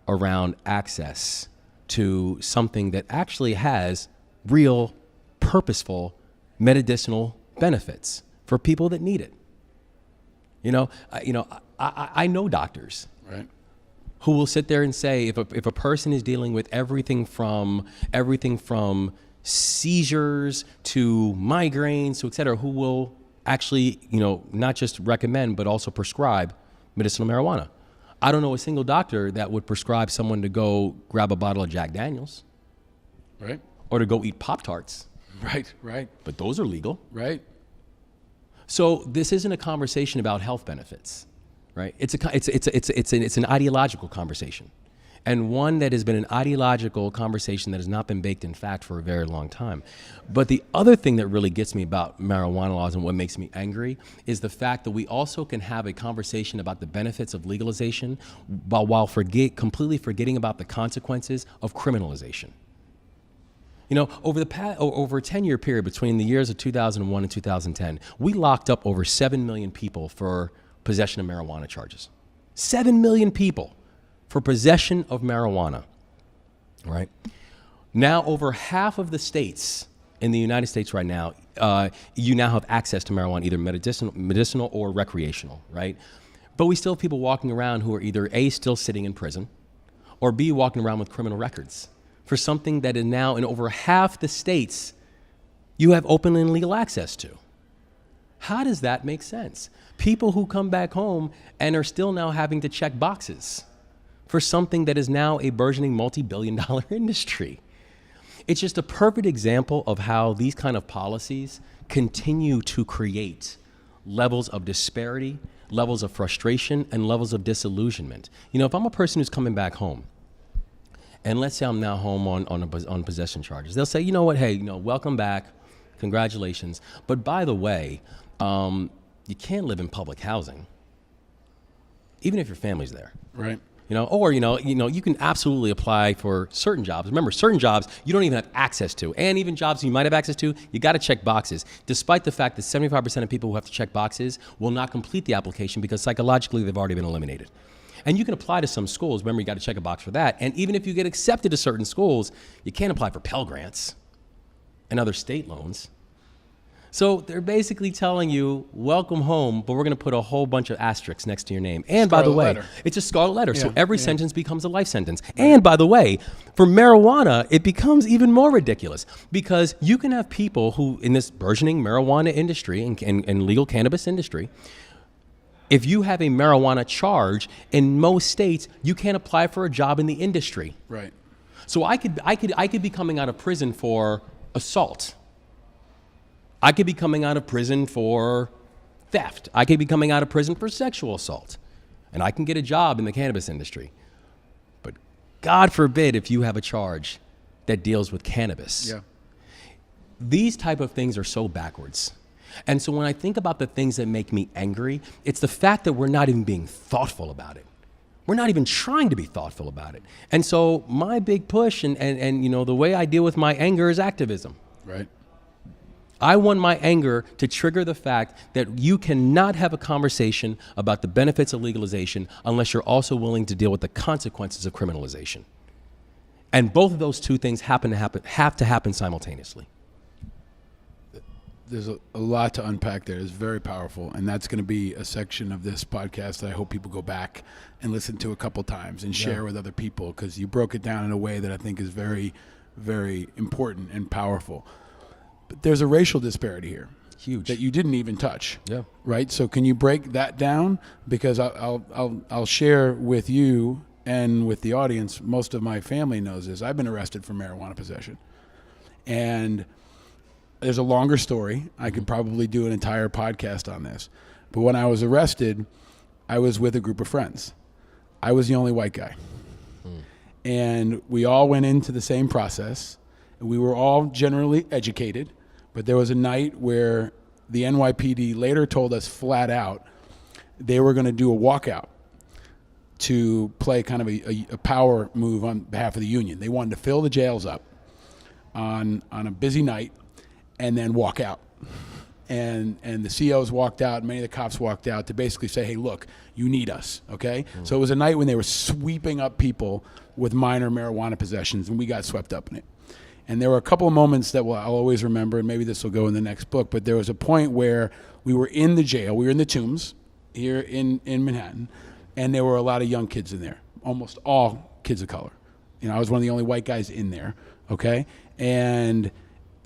around access to something that actually has real, purposeful medicinal benefits for people that need it. I know doctors, right, who will sit there and say, if a person is dealing with everything from seizures to migraines to et cetera, who will actually, not just recommend, but also prescribe medicinal marijuana. I don't know a single doctor that would prescribe someone to go grab a bottle of Jack Daniels. Right. Or to go eat Pop-Tarts. Right. But those are legal. Right. So this isn't a conversation about health benefits, right? It's an ideological conversation, and one that has been an ideological conversation that has not been baked in fact for a very long time. But the other thing that really gets me about marijuana laws and what makes me angry is the fact that we also can have a conversation about the benefits of legalization while completely forgetting about the consequences of criminalization. Over a 10-year period between the years of 2001 and 2010, we locked up over 7 million people for possession of marijuana charges. 7 million people for possession of marijuana, right? Now, over half of the states in the United States right now, you now have access to marijuana, either medicinal or recreational, right? But we still have people walking around who are either A, still sitting in prison, or B, walking around with criminal records for something that is now in over half the states you have open and legal access to. How does that make sense? People who come back home and are still now having to check boxes for something that is now a burgeoning multi-billion-dollar industry. It's just a perfect example of how these kind of policies continue to create levels of disparity, levels of frustration, and levels of disillusionment. If I'm a person who's coming back home, and let's say I'm now home on possession charges, they'll say, hey, welcome back, congratulations. But by the way, you can't live in public housing, even if your family's there. Right. Or you can absolutely apply for certain jobs. Remember, certain jobs you don't even have access to, and even jobs you might have access to, you got to check boxes. Despite the fact that 75% of people who have to check boxes will not complete the application because psychologically they've already been eliminated. And you can apply to some schools. Remember, you got to check a box for that. And even if you get accepted to certain schools, you can't apply for Pell Grants and other state loans. So they're basically telling you, welcome home, but we're going to put a whole bunch of asterisks next to your name. And by the way, it's a scarlet letter. So every sentence becomes a life sentence. Right. And by the way, for marijuana, it becomes even more ridiculous because you can have people who, in this burgeoning marijuana industry and legal cannabis industry, if you have a marijuana charge, in most states, you can't apply for a job in the industry. Right. So I could be coming out of prison for assault. I could be coming out of prison for theft. I could be coming out of prison for sexual assault. And I can get a job in the cannabis industry. But God forbid if you have a charge that deals with cannabis. Yeah. These type of things are so backwards. And so when I think about the things that make me angry, it's the fact that we're not even being thoughtful about it. We're not even trying to be thoughtful about it. And so my big push and the way I deal with my anger is activism. Right. I want my anger to trigger the fact that you cannot have a conversation about the benefits of legalization unless you're also willing to deal with the consequences of criminalization. And both of those two things have to happen simultaneously. There's a lot to unpack there. It's very powerful, and that's going to be a section of this podcast that I hope people go back and listen to a couple times and share with other people, because you broke it down in a way that I think is very, very important and powerful. But there's a racial disparity here. Huge. That you didn't even touch. Yeah. Right? So can you break that down? Because I'll share with you and with the audience, most of my family knows this. I've been arrested for marijuana possession. And there's a longer story. I could probably do an entire podcast on this. But when I was arrested, I was with a group of friends. I was the only white guy. And we all went into the same process. We were all generally educated. But there was a night where the NYPD later told us flat out they were going to do a walkout to play kind of a power move on behalf of the union. They wanted to fill the jails up on a busy night and then walk out. And the COs walked out, many of the cops walked out to basically say, hey, look, you need us, okay? So it was a night when they were sweeping up people with minor marijuana possessions, and we got swept up in it. And there were a couple of moments that I'll always remember, and maybe this will go in the next book, but there was a point where we were in the jail, we were in the Tombs here in Manhattan, and there were a lot of young kids in there, almost all kids of color. You know, I was one of the only white guys in there, okay? And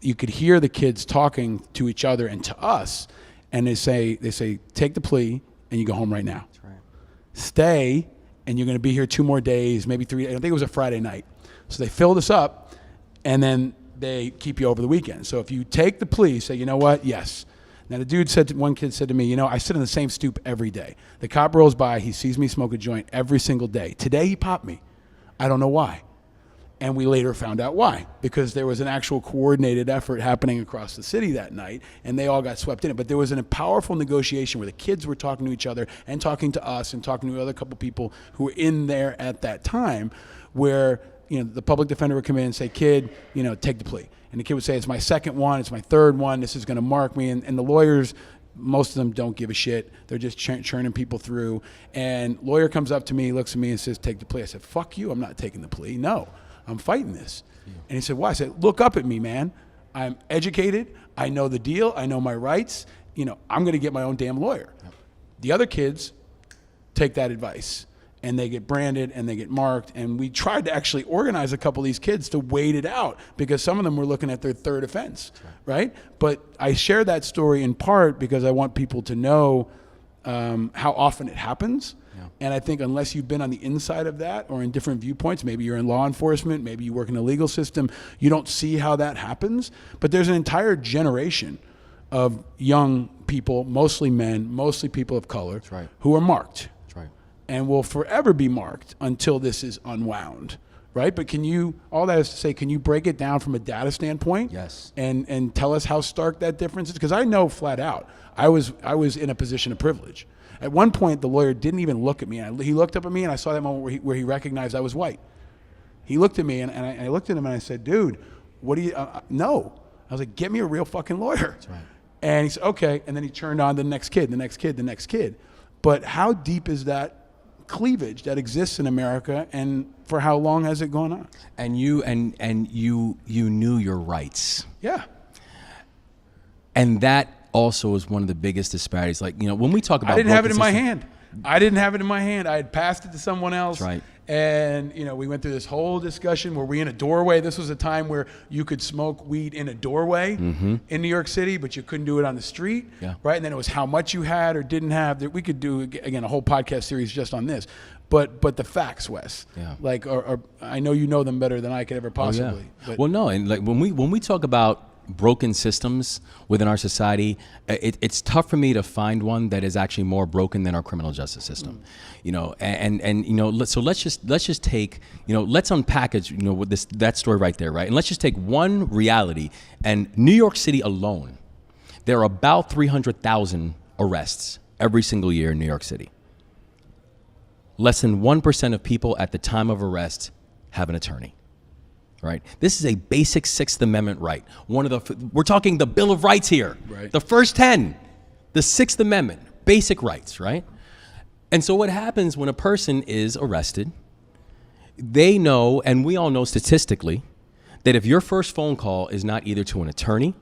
you could hear the kids talking to each other and to us, and they say, take the plea and you go home right now. That's right. Stay, and you're going to be here 2 more days, maybe 3. I think it was a Friday night. So they filled us up, and then they keep you over the weekend. So if you take the plea, say, you know what, yes. Now the dude one kid said to me, you know, I sit on the same stoop every day. The cop rolls by, he sees me smoke a joint every single day. Today he popped me. I don't know why. And we later found out why, because there was an actual coordinated effort happening across the city that night, and they all got swept in it. But there was a powerful negotiation where the kids were talking to each other and talking to us and talking to other couple people who were in there at that time, where, you know, the public defender would come in and say, kid, you know, take the plea. And the kid would say, it's my second one, it's my third one, this is going to mark me. And the lawyers, most of them don't give a shit. They're just churning people through. And lawyer comes up to me, looks at me and says, take the plea. I said, fuck you, I'm not taking the plea. No. I'm fighting this. Yeah. And he said, why? I said, look up at me, man. I'm educated. I know the deal. I know my rights. You know, I'm going to get my own damn lawyer. Yep. The other kids take that advice, and they get branded and they get marked. And we tried to actually organize a couple of these kids to wait it out, because some of them were looking at their third offense, right? But I share that story in part because I want people to know how often it happens. Yeah. And I think unless you've been on the inside of that or in different viewpoints, maybe you're in law enforcement, maybe you work in the legal system, you don't see how that happens. But there's an entire generation of young people, mostly men, mostly people of color, That's right. who are marked. That's right. And will forever be marked until this is unwound, right? But all that is to say, can you break it down from a data standpoint? Yes. And tell us how stark that difference is? Because I know flat out, I was in a position of privilege. At one point, the lawyer didn't even look at me. He looked up at me, and I saw that moment where he recognized I was white. He looked at me, and I looked at him, and I said, dude, what do you, no. I was like, get me a real fucking lawyer. That's right. And he said, okay. And then he turned on the next kid, the next kid, the next kid. But how deep is that cleavage that exists in America, and for how long has it gone on? And you knew your rights. Yeah. And that also is one of the biggest disparities. Like, you know, when we talk about, I didn't have it in my hand. I had passed it to someone else. That's right. And, you know, we went through this whole discussion. Were we in a doorway? This was a time where you could smoke weed in a doorway in New York City, but you couldn't do it on the street. Yeah. Right. And then it was how much you had or didn't have. We could do, again, a whole podcast series just on this. But the facts, Wes. Yeah. Like, I know you know them better than I could ever possibly. Oh, yeah. Well, no. And like when we talk about broken systems within our society, it's tough for me to find one that is actually more broken than our criminal justice system. You know, and you know, let's just take, you know, let's unpackage, you know, with that story right there, right? And let's just take one reality. And New York City alone, there are about 300,000 arrests every single year in New York City. Less than 1% of people at the time of arrest have an attorney. Right. This is a basic Sixth Amendment right. We're talking the Bill of Rights here. Right. The first 10, the Sixth Amendment, basic rights, right? And so what happens when a person is arrested, they know, and we all know statistically, that if your first phone call is not either to an attorney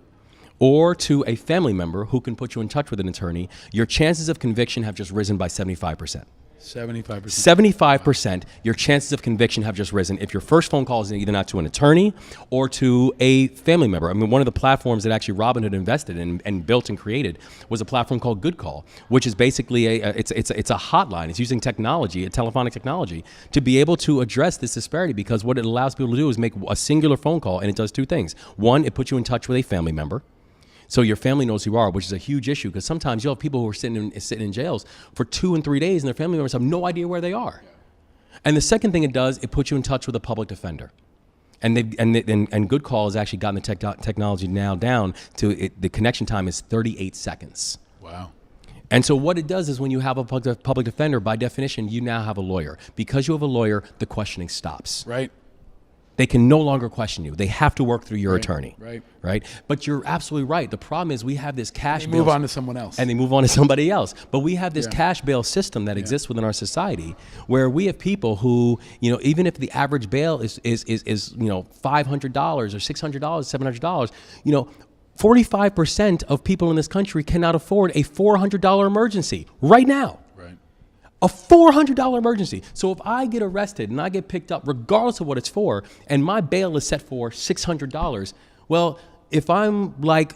or to a family member who can put you in touch with an attorney, your chances of conviction have just risen by 75%. 75%. 75%, your chances of conviction have just risen if your first phone call is either not to an attorney or to a family member. I mean, one of the platforms that actually Robinhood invested in and built and created was a platform called Good Call, which is basically it's a hotline. It's using technology, a telephonic technology, to be able to address this disparity, because what it allows people to do is make a singular phone call, and it does two things. One, it puts you in touch with a family member. So your family knows who you are, which is a huge issue, because sometimes you'll have people who are sitting in jails for 2 and 3 days, and their family members have no idea where they are. And the second thing it does, it puts you in touch with a public defender. And Good Call has actually gotten the technology now down to the connection time is 38 seconds. Wow. And so what it does is when you have a public defender, by definition, you now have a lawyer. Because you have a lawyer, the questioning stops. Right. They can no longer question you. They have to work through your attorney. Right. But you're absolutely right. The problem is we have this cash bail. Move on to someone else. And they move on to somebody else. But we have this cash bail system that exists within our society where we have people who, even if the average bail is $500 or $600, $700, 45% of people in this country cannot afford a $400 emergency right now. A $400 emergency. So if I get arrested and I get picked up, regardless of what it's for, and my bail is set for $600, well, if I'm like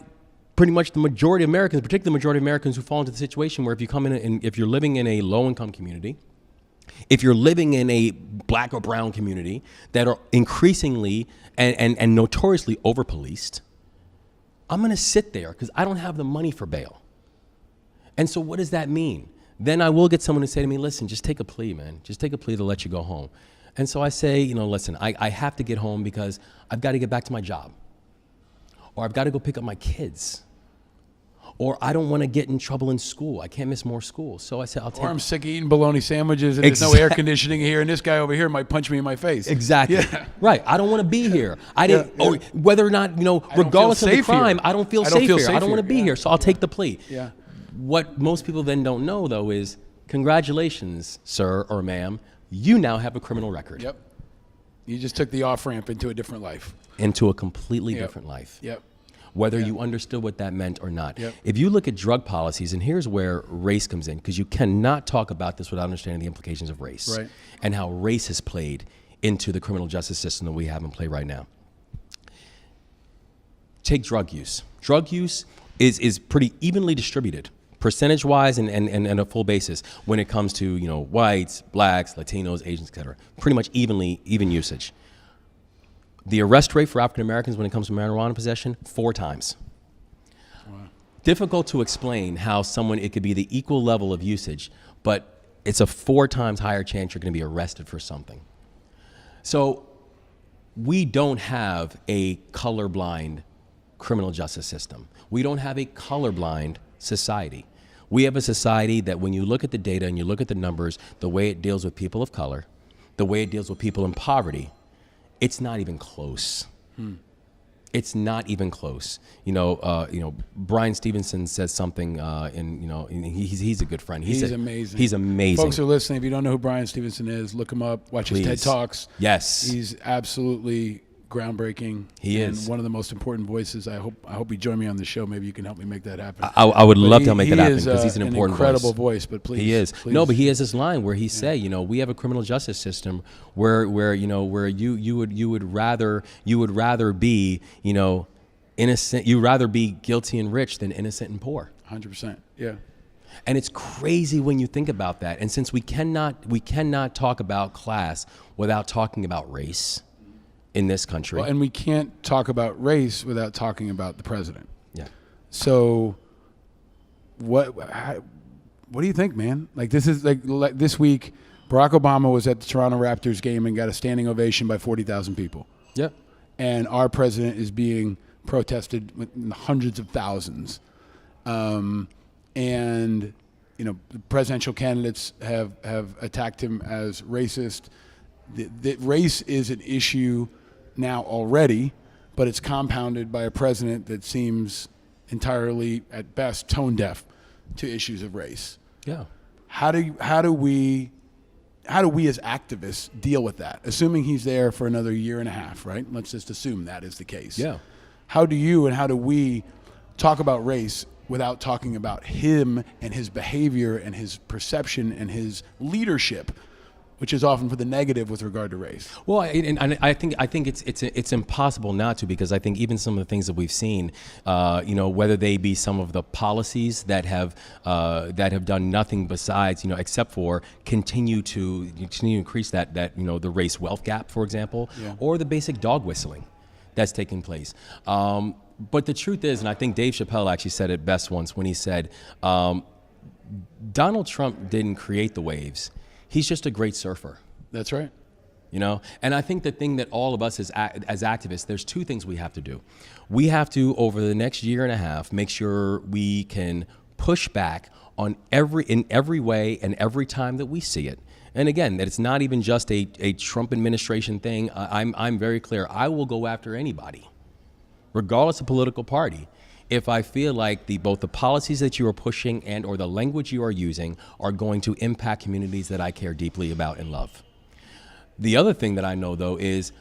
pretty much the majority of Americans, particularly the majority of Americans who fall into the situation where if you come in and if you're living in a low-income community, if you're living in a black or brown community that are increasingly and notoriously over-policed, I'm going to sit there because I don't have the money for bail. And so what does that mean? Then I will get someone to say to me, listen, just take a plea, man. Just take a plea to let you go home. And so I say, listen, I have to get home because I've got to get back to my job. Or I've got to go pick up my kids. Or I don't want to get in trouble in school. I can't miss more school. So I said, I'll take. Or I'm sick of eating bologna sandwiches and there's no air conditioning here and this guy over here might punch me in my face. Exactly. Yeah. Right. I don't want to be here. I didn't. Or whether or not, regardless of the crime, I don't feel safe here. I don't want to be here. So I'll take the plea. Yeah. What most people then don't know, though, is congratulations, sir or ma'am, you now have a criminal record. Yep. You just took the off-ramp into a different life. Into a completely different life. Yep. Whether you understood what that meant or not. Yep. If you look at drug policies, and here's where race comes in, because you cannot talk about this without understanding the implications of race. Right. And how race has played into the criminal justice system that we have in play right now. Take drug use. Drug use is pretty evenly distributed, percentage-wise and a full basis when it comes to whites, blacks, Latinos, Asians, et cetera. Pretty much even usage. The arrest rate for African Americans when it comes to marijuana possession, 4 times. Wow. Difficult to explain how it could be the equal level of usage, but it's a 4 times higher chance you're going to be arrested for something. So we don't have a colorblind criminal justice system. We don't have a colorblind society. We have a society that when you look at the data and you look at the numbers, the way it deals with people of color, the way it deals with people in poverty, it's not even close. It's not even close. Brian Stevenson says something, he's a good friend. He's amazing. He's amazing. Folks who are listening, if you don't know who Brian Stevenson is, look him up. Watch his TED Talks. Yes. He's absolutely groundbreaking. He and is one of the most important voices. I hope you join me on the show. Maybe you can help me make that happen. I would love to make that happen because he's an important incredible voice. But please, he is. Please. No, but he has this line where he say, we have a criminal justice system where you would rather be innocent. You'd rather be guilty and rich than innocent and poor. 100%. Yeah. And it's crazy when you think about that. And since we cannot talk about class without talking about race in this country. Well, and we can't talk about race without talking about the president. Yeah. So what do you think, man? Like this is like this week, Barack Obama was at the Toronto Raptors game and got a standing ovation by 40,000 people. Yeah. And our president is being protested in hundreds of thousands. And the presidential candidates have attacked him as racist. The race is an issue now already, but it's compounded by a president that seems entirely, at best, tone deaf to issues of race. Yeah. How do we as activists deal with that? Assuming he's there for another year and a half, right? Let's just assume that is the case. Yeah. How do you and how do we talk about race without talking about him and his behavior and his perception and his leadership, which is often for the negative with regard to race? Well, and I think it's impossible not to, because I think even some of the things that we've seen, whether they be some of the policies that have done nothing besides, except for continue to increase that the race wealth gap, for example, or the basic dog whistling that's taking place. But the truth is, and I think Dave Chappelle actually said it best once when he said, Donald Trump didn't create the waves. He's just a great surfer. That's right. And I think the thing that all of us as activists, there's 2 things we have to do. We have to, over the next year and a half, make sure we can push back in every way and every time that we see it. And again, that it's not even just a Trump administration thing. I'm very clear. I will go after anybody, regardless of political party, if I feel like both the policies that you are pushing and or the language you are using are going to impact communities that I care deeply about and love. The other thing that I know, though, is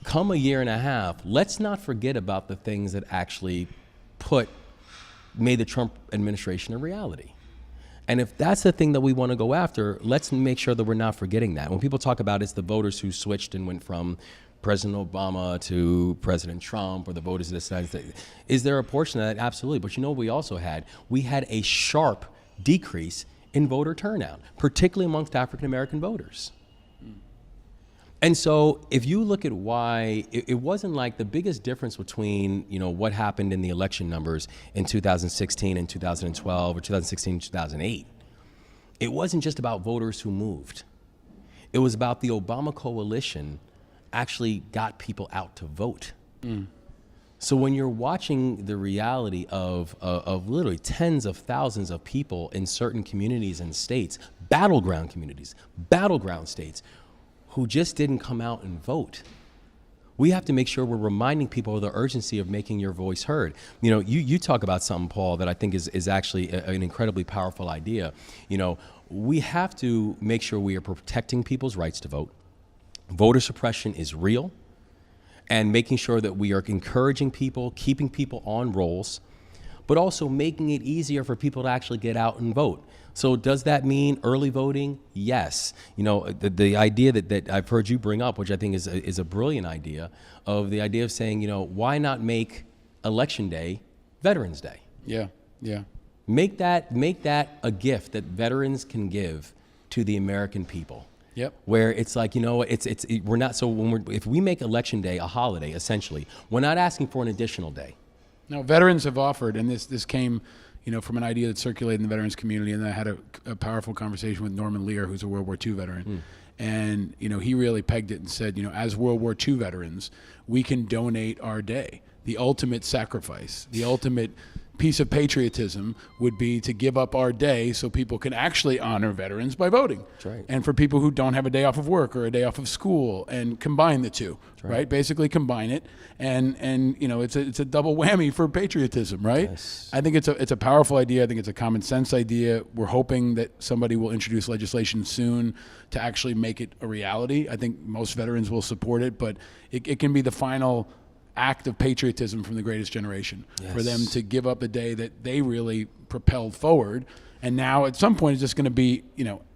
come a year and a half, let's not forget about the things that actually made the Trump administration a reality. And if that's the thing that we want to go after, let's make sure that we're not forgetting that. When people talk about it's the voters who switched and went from President Obama to President Trump, or the voters that decided, is there a portion of that? Absolutely. But you know what we also had? We had a sharp decrease in voter turnout, particularly amongst African American voters. And so if you look at why, it wasn't like the biggest difference between, what happened in the election numbers in 2016 and 2012 or 2016 and 2008. It wasn't just about voters who moved. It was about the Obama coalition actually got people out to vote. So when you're watching the reality of literally tens of thousands of people in certain communities and states, battleground communities, battleground states, who just didn't come out and vote, we have to make sure we're reminding people of the urgency of making your voice heard. You talk about something, Paul, that I think is actually an incredibly powerful idea. We have to make sure we are protecting people's rights to vote. Voter suppression is real, and making sure that we are encouraging people, keeping people on rolls, but also making it easier for people to actually get out and vote. So does that mean early voting? Yes. The idea that I've heard you bring up, which I think is a brilliant idea, of the idea of saying, why not make Election Day Veterans Day? Yeah. Make that a gift that veterans can give to the American people. Yep. Where it's like, we're not, so if we make Election Day a holiday, essentially, we're not asking for an additional day. No, veterans have offered, and this came, from an idea that circulated in the veterans community, and I had a powerful conversation with Norman Lear, who's a World War II veteran. And, he really pegged it and said, as World War II veterans, we can donate our day. The ultimate sacrifice, the ultimate piece of patriotism would be to give up our day so people can actually honor veterans by voting. That's right. And for people who don't have a day off of work or a day off of school, and combine the two, right? Basically combine it, and it's a double whammy for patriotism, right? Yes. I think it's a powerful idea. I think it's a common sense idea. We're hoping that somebody will introduce legislation soon to actually make it a reality. I think most veterans will support it, but it can be the final act of patriotism from the greatest generation, for them to give up the day that they really propelled forward. And now at some point it's just going to be,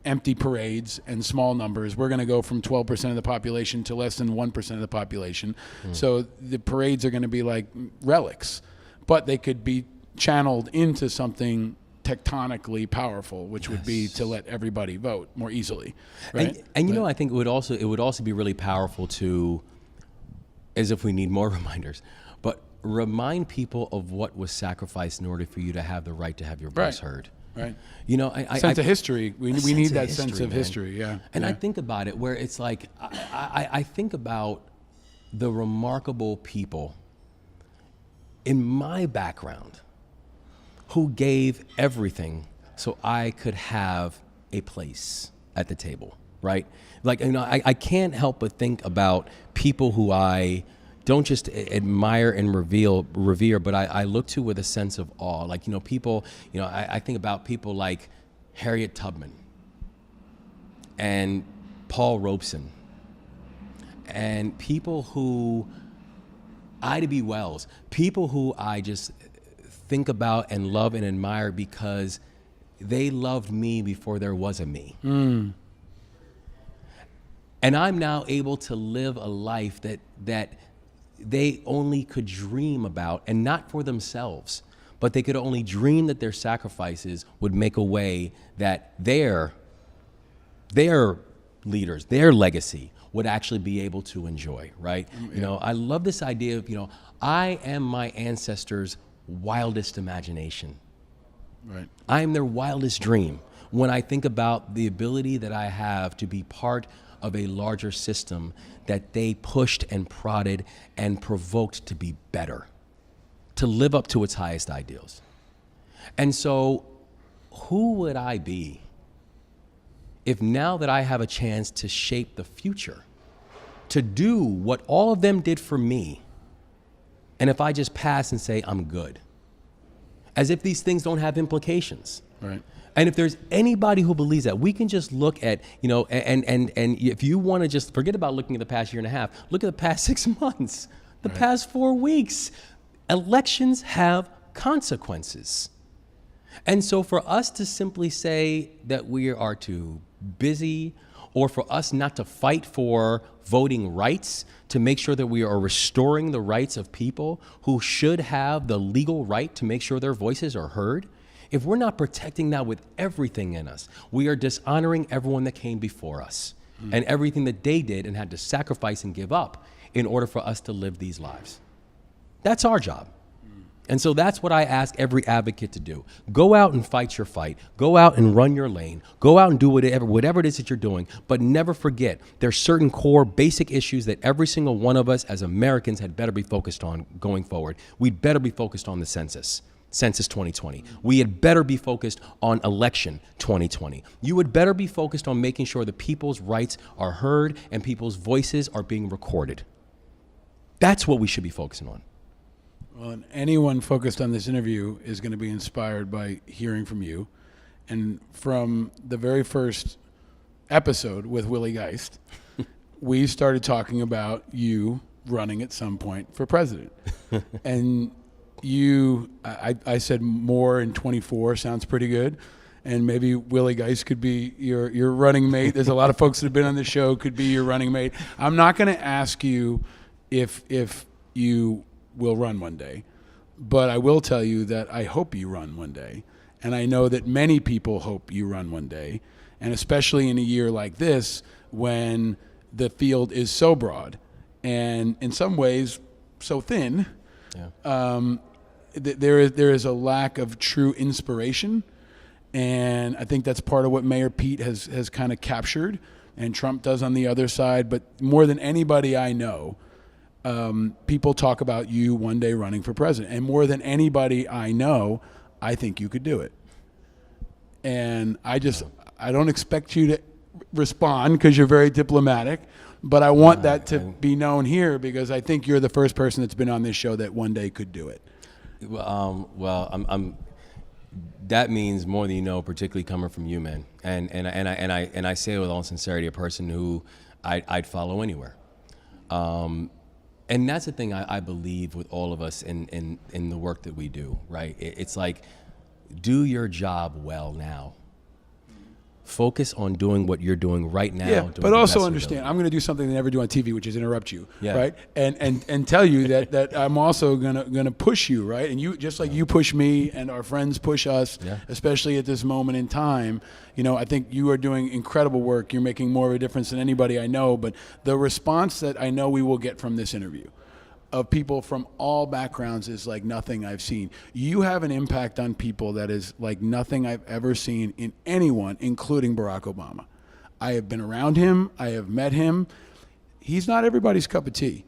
empty parades and small numbers. We're going to go from 12% of the population to less than 1% of the population. So the parades are going to be like relics, but they could be channeled into something tectonically powerful, which would be to let everybody vote more easily. Right? And I think it would also be really powerful to, as if we need more reminders, but remind people of what was sacrificed in order for you to have the right to have your voice heard. Right. Sense of history. We need that sense of history. Yeah. And I think about it where it's like, I think about the remarkable people in my background who gave everything so I could have a place at the table. Right? Like, I can't help but think about people who I don't just admire and revere, but I look to with a sense of awe. Like, people, I think about people like Harriet Tubman and Paul Robeson, and people who, Ida B. Wells, people who I just think about and love and admire because they loved me before there was a me. And I'm now able to live a life that they only could dream about, and not for themselves, but they could only dream that their sacrifices would make a way that their leaders, their legacy would actually be able to enjoy, right? I love this idea of, I am my ancestors' wildest imagination. Right. I am their wildest dream when I think about the ability that I have to be part of a larger system that they pushed and prodded and provoked to be better, to live up to its highest ideals. And so who would I be if now that I have a chance to shape the future, to do what all of them did for me, and if I just pass and say, I'm good, as if these things don't have implications. Right. And if there's anybody who believes that, we can just look at, and if you want to just forget about looking at the past year and a half, look at the past 6 months, the past 4 weeks. Elections have consequences. And so for us to simply say that we are too busy, or for us not to fight for voting rights, to make sure that we are restoring the rights of people who should have the legal right to make sure their voices are heard, if we're not protecting that with everything in us, we are dishonoring everyone that came before us and everything that they did and had to sacrifice and give up in order for us to live these lives. That's our job. And so that's what I ask every advocate to do. Go out and fight your fight. Go out and run your lane. Go out and do whatever it is that you're doing. But never forget, there's certain core basic issues that every single one of us as Americans had better be focused on going forward. We'd better be focused on the Census 2020. We had better be focused on election 2020. You would better be focused on making sure that people's rights are heard and people's voices are being recorded. That's what we should be focusing on. Well, and anyone focused on this interview is going to be inspired by hearing from you. And from the very first episode with Willie Geist, we started talking about you running at some point for president. And I said Moore in 24 sounds pretty good. And maybe Willie Geist could be your running mate. There's a lot of folks that have been on the show could be your running mate. I'm not going to ask you if you will run one day, but I will tell you that I hope you run one day. And I know that many people hope you run one day. And especially in a year like this, when the field is so broad and in some ways so thin, there is a lack of true inspiration. And I think that's part of what Mayor Pete has kind of captured and Trump does on the other side. But more than anybody I know, people talk about you one day running for president. And more than anybody I know, I think you could do it. And I don't expect you to respond because you're very diplomatic, but I want that to be known here because I think you're the first person that's been on this show that one day could do it. I'm that means more than you know, particularly coming from you, man. And I say it with all sincerity, a person who I'd follow anywhere. And that's the thing I believe with all of us in the work that we do, right? It's like, do your job well now. Focus on doing what you're doing right now. Yeah, but also understand, I'm going to do something they never do on TV, which is interrupt you, yeah. right? And tell you that I'm also gonna push you, right? And you just like you push me and our friends push us, especially at this moment in time. You know, I think you are doing incredible work. You're making more of a difference than anybody I know. But the response that I know we will get from this interview of people from all backgrounds is like nothing I've seen. You have an impact on people that is like nothing I've ever seen in anyone, including Barack Obama. I have been around him. I have met him. He's not everybody's cup of tea.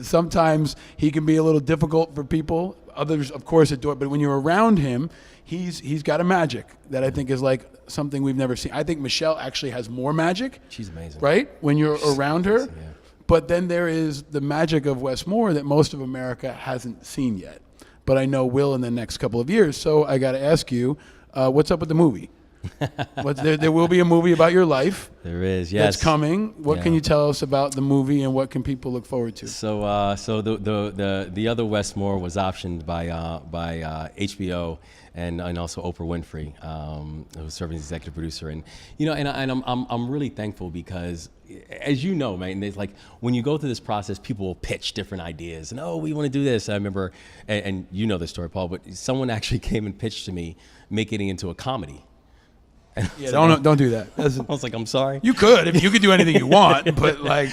Sometimes he can be a little difficult for people. Others, of course, adore it. But when you're around him, he's got a magic that I think is like something we've never seen. I think Michelle actually has more magic. She's amazing. Right? When you're around her. Yeah. But then there is the magic of Wes Moore that most of America hasn't seen yet. But I know will in the next couple of years. So I got to ask you, what's up with the movie? There will be a movie about your life. There is, yes. That's coming. What can you tell us about the movie and what can people look forward to? So the Other Wes Moore was optioned by HBO and also Oprah Winfrey, who's serving as executive producer. And you know, and I'm really thankful because, as you know, man, there's like when you go through this process, people will pitch different ideas and we want to do this. I remember, and you know the story, Paul, but someone actually came and pitched to me making it into a comedy. Yeah, don't do that. I was like, I'm sorry. You could if you could do anything you want, but like.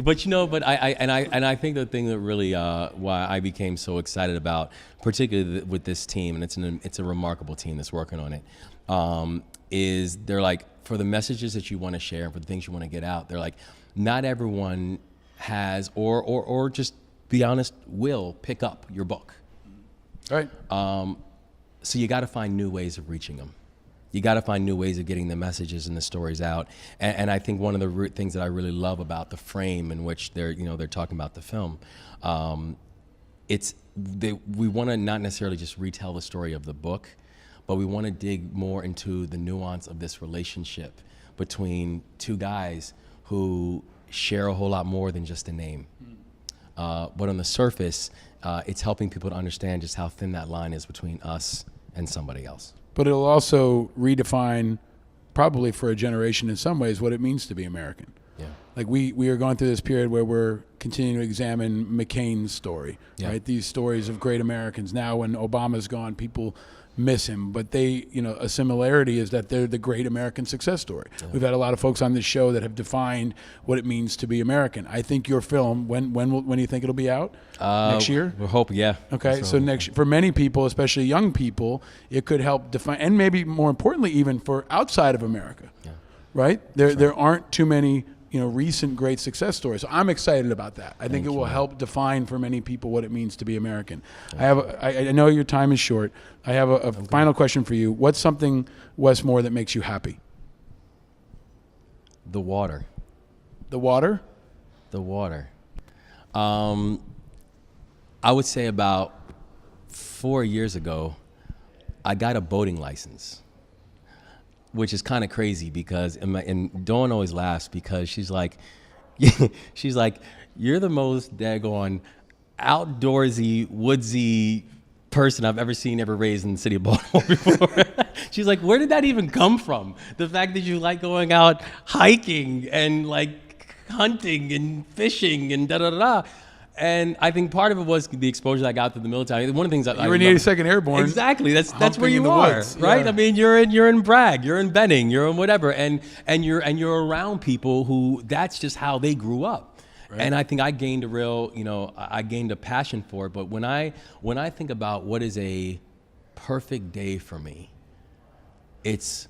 But you know, I think the thing that really why I became so excited about, particularly with this team, and it's a remarkable team that's working on it, is they're like, for the messages that you want to share and for the things you want to get out, they're like, not everyone has or just be honest will pick up your book. Right. So you got to find new ways of reaching them. You got to find new ways of getting the messages and the stories out. And I think one of the things that I really love about the frame in which they're talking about the film, we want to not necessarily just retell the story of the book, but we want to dig more into the nuance of this relationship between two guys who share a whole lot more than just a name. But on the surface, it's helping people to understand just how thin that line is between us and somebody else. But it'll also redefine, probably for a generation in some ways, what it means to be American. Yeah. Like we are going through this period where we're continuing to examine McCain's story, right? These stories of great Americans. Now when Obama's gone, people miss him, but a similarity is that they're the great American success story. Yeah. We've had a lot of folks on this show that have defined what it means to be American. I think your film, when do you think it'll be out? Next year? We're hoping, yeah. Okay, so for many people, especially young people, it could help define, and maybe more importantly, even for outside of America, right? There aren't too many recent great success stories. So I'm excited about that. I think it will help define for many people what it means to be American. I know your time is short. I have a final question for you. What's something, Wes Moore, that makes you happy? The water. The water? The water. I would say about 4 years ago, I got a boating license, which is kind of crazy because, and Dawn always laughs because she's like, you're the most daggone outdoorsy, woodsy person I've ever raised in the city of Baltimore before. She's like, where did that even come from? The fact that you like going out hiking and like hunting and fishing and da-da-da-da. And I think part of it was the exposure I got to the military. One of the things that you were in the 82nd Airborne. Exactly. That's where you are, woods. right? Yeah. I mean, you're in Bragg, you're in Benning, you're in whatever, and you're around people who that's just how they grew up. Right. And I think I gained I gained a passion for it. But when I think about what is a perfect day for me, it's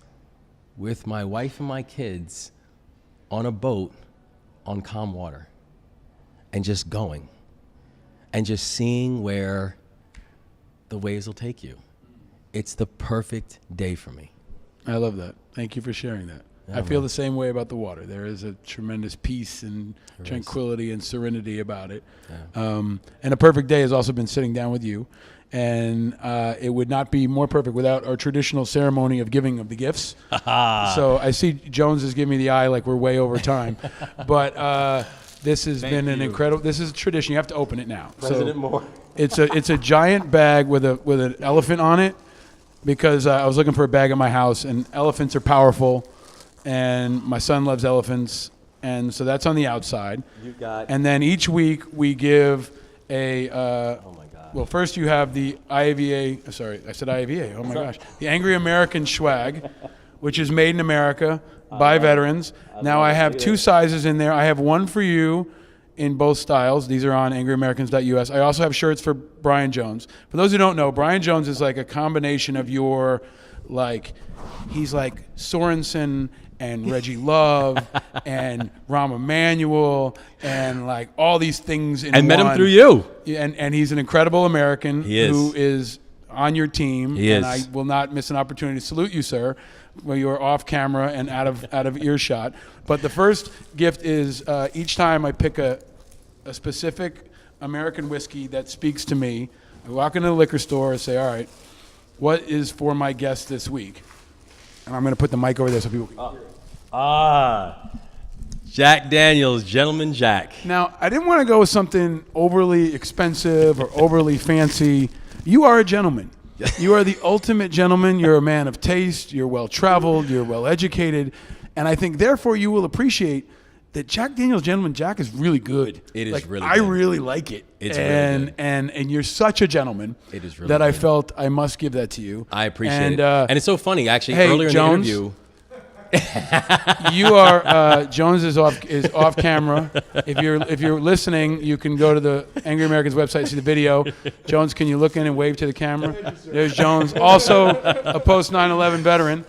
with my wife and my kids on a boat on calm water and just going. And just seeing where the waves will take you. It's the perfect day for me. I love that. Thank you for sharing that. I feel the same way about the water. There is a tremendous peace and tranquility and serenity about it. Yeah. And a perfect day has also been sitting down with you. And it would not be more perfect without our traditional ceremony of giving of the gifts. So I see Jones is giving me the eye like we're way over time. But this has been an incredible. This is a tradition. You have to open it now. President Moore. It's a giant bag with an elephant on it, because I was looking for a bag at my house, and elephants are powerful, and my son loves elephants, and so that's on the outside. And then each week we give a. Oh my God. Well, first you have the IAVA. Sorry, I said IAVA. Oh my gosh, the Angry American swag, which is made in America by veterans. Now I have two sizes in there. I have one for you in both styles. These are on angryamericans.us. I also have shirts for Brian Jones. For those who don't know, Brian Jones is like a combination of your, he's like Sorensen and Reggie Love and Rahm Emanuel and like all these things in one. And met him through you. And he's an incredible American who is on your team. He is. And I will not miss an opportunity to salute you, sir, when you are off camera and out of earshot. But the first gift is each time I pick a specific American whiskey that speaks to me. I walk into the liquor store and say, all right, what is for my guest this week? And I'm going to put the mic over there so people can hear it. Jack Daniels, Gentleman Jack. Now, I didn't want to go with something overly expensive or overly fancy. You are a gentleman. You are the ultimate gentleman. You're a man of taste. You're well-traveled. You're well-educated. And I think, therefore, you will appreciate that Jack Daniels Gentleman Jack is really good. It is really good. I really like it. It's really good. And you're such a gentleman. It is really that good. I felt I must give that to you. I appreciate it. And it's so funny, actually. Hey, earlier Jones, in the interview. You are Jones is off camera. If you're listening, you can go to the Angry Americans website, see the video. Jones, can you look in and wave to the camera? There's Jones, also a post 9/11 veteran.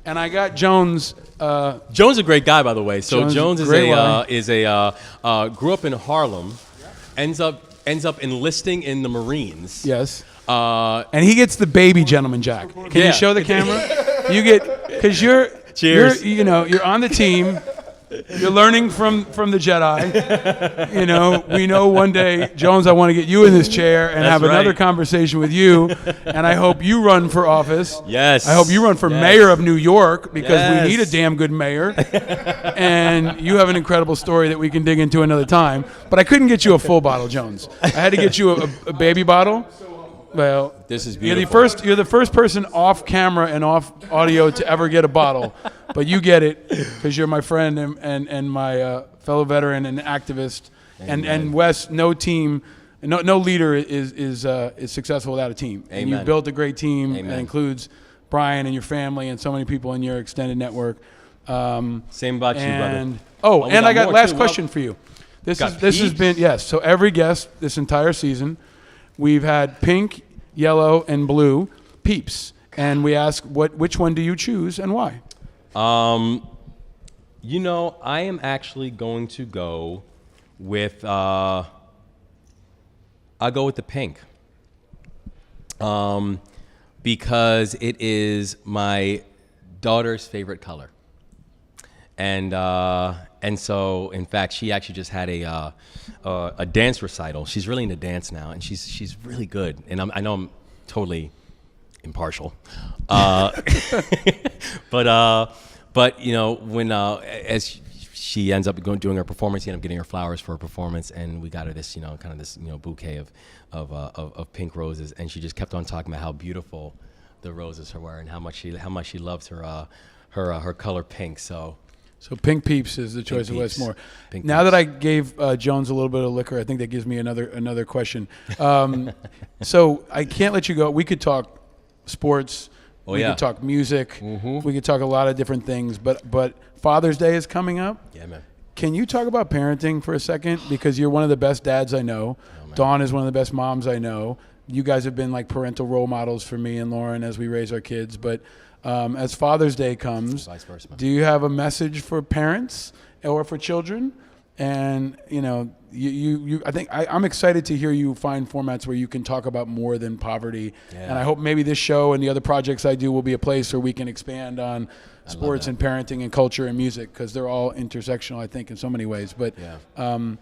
And I got Jones. Jones is a great guy, by the way. So Jones is a grew up in Harlem, ends up enlisting in the Marines. Yes. And he gets the baby Gentleman Jack. Can you show the camera? You get. because Cheers. you're on the team. You're learning from the Jedi. We know one day, Jones, I want to get you in this chair and have another conversation with you. And I hope you run for office. Yes. I hope you run for mayor of New York, because we need a damn good mayor. And you have an incredible story that we can dig into another time. But I couldn't get you a full bottle, Jones. I had to get you a baby bottle. Well, this is beautiful. You're the first person off camera and off audio to ever get a bottle, but you get it because you're my friend and my fellow veteran and activist. And Wes, no team, no leader is successful without a team. Amen. And you've built a great team that includes Brian and your family and so many people in your extended network. Same about you, brother. And I got last question for you. This has been yes. So every guest this entire season, we've had pink, yellow, and blue Peeps, and we ask which one do you choose and why? I am actually going to go with I'll go with the pink, because it is my daughter's favorite color, and so in fact she actually just had a dance recital. She's really into dance now, and she's really good. And I know I'm totally impartial, but when as she ends up doing her performance, she ended up getting her flowers for her performance, and we got her this kind of this bouquet of pink roses, and she just kept on talking about how beautiful the roses were and how much she loves her color pink. So Pink Peeps is the choice of Wes Moore. Now that I gave Jones a little bit of liquor, I think that gives me another question. So I can't let you go. We could talk sports. We could talk music. Mm-hmm. We could talk a lot of different things. But Father's Day is coming up. Yeah, man. Can you talk about parenting for a second? Because you're one of the best dads I know. Oh, Dawn is one of the best moms I know. You guys have been like parental role models for me and Lauren as we raise our kids. But as Father's Day comes, vice versa, do you have a message for parents or for children? And I'm excited to hear you find formats where you can talk about more than poverty. Yeah. And I hope maybe this show and the other projects I do will be a place where we can expand on sports and parenting and culture and music, because they're all intersectional, I think, in so many ways. But dad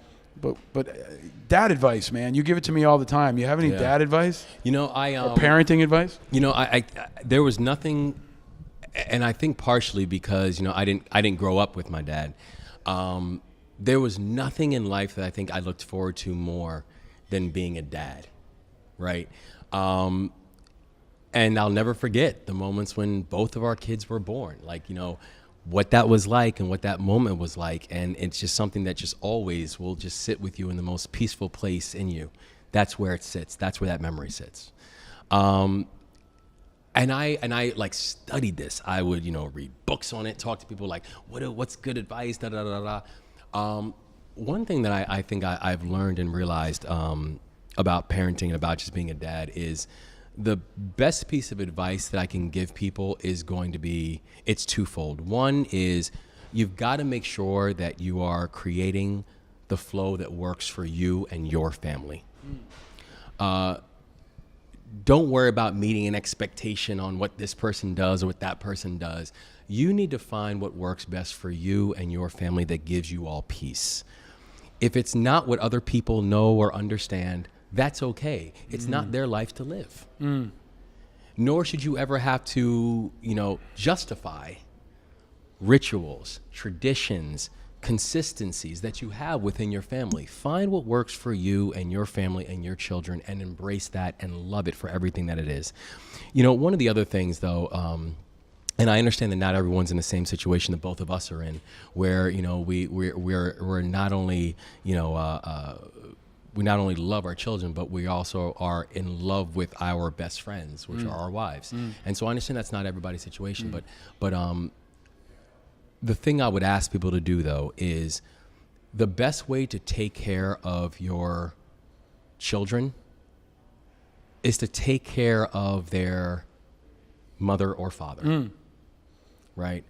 advice, man, you give it to me all the time. You have any dad advice? Or parenting advice? I there was nothing. And I think partially because I didn't grow up with my dad. There was nothing in life that I think I looked forward to more than being a dad, right? And I'll never forget the moments when both of our kids were born. Like what that was like and what that moment was like, and it's just something that just always will just sit with you in the most peaceful place in you. That's where it sits. That's where that memory sits. And I like studied this. I would, read books on it, talk to people like, what's good advice, da da da da. One thing that I think I've learned and realized about parenting and about just being a dad is the best piece of advice that I can give people is going to be, it's twofold. One is you've got to make sure that you are creating the flow that works for you and your family. Don't worry about meeting an expectation on what this person does or what that person does. You need to find what works best for you and your family that gives you all peace. If it's not what other people know or understand, that's okay. It's not their life to live. Nor should you ever have to, justify rituals, traditions, consistencies that you have within your family. Find what works for you and your family and your children and embrace that and love it for everything that it is. One of the other things though, and I understand that not everyone's in the same situation that both of us are in, where we're not only we not only love our children, but we also are in love with our best friends, which are our wives. And so I understand that's not everybody's situation, but the thing I would ask people to do though is the best way to take care of your children is to take care of their mother or father. Right?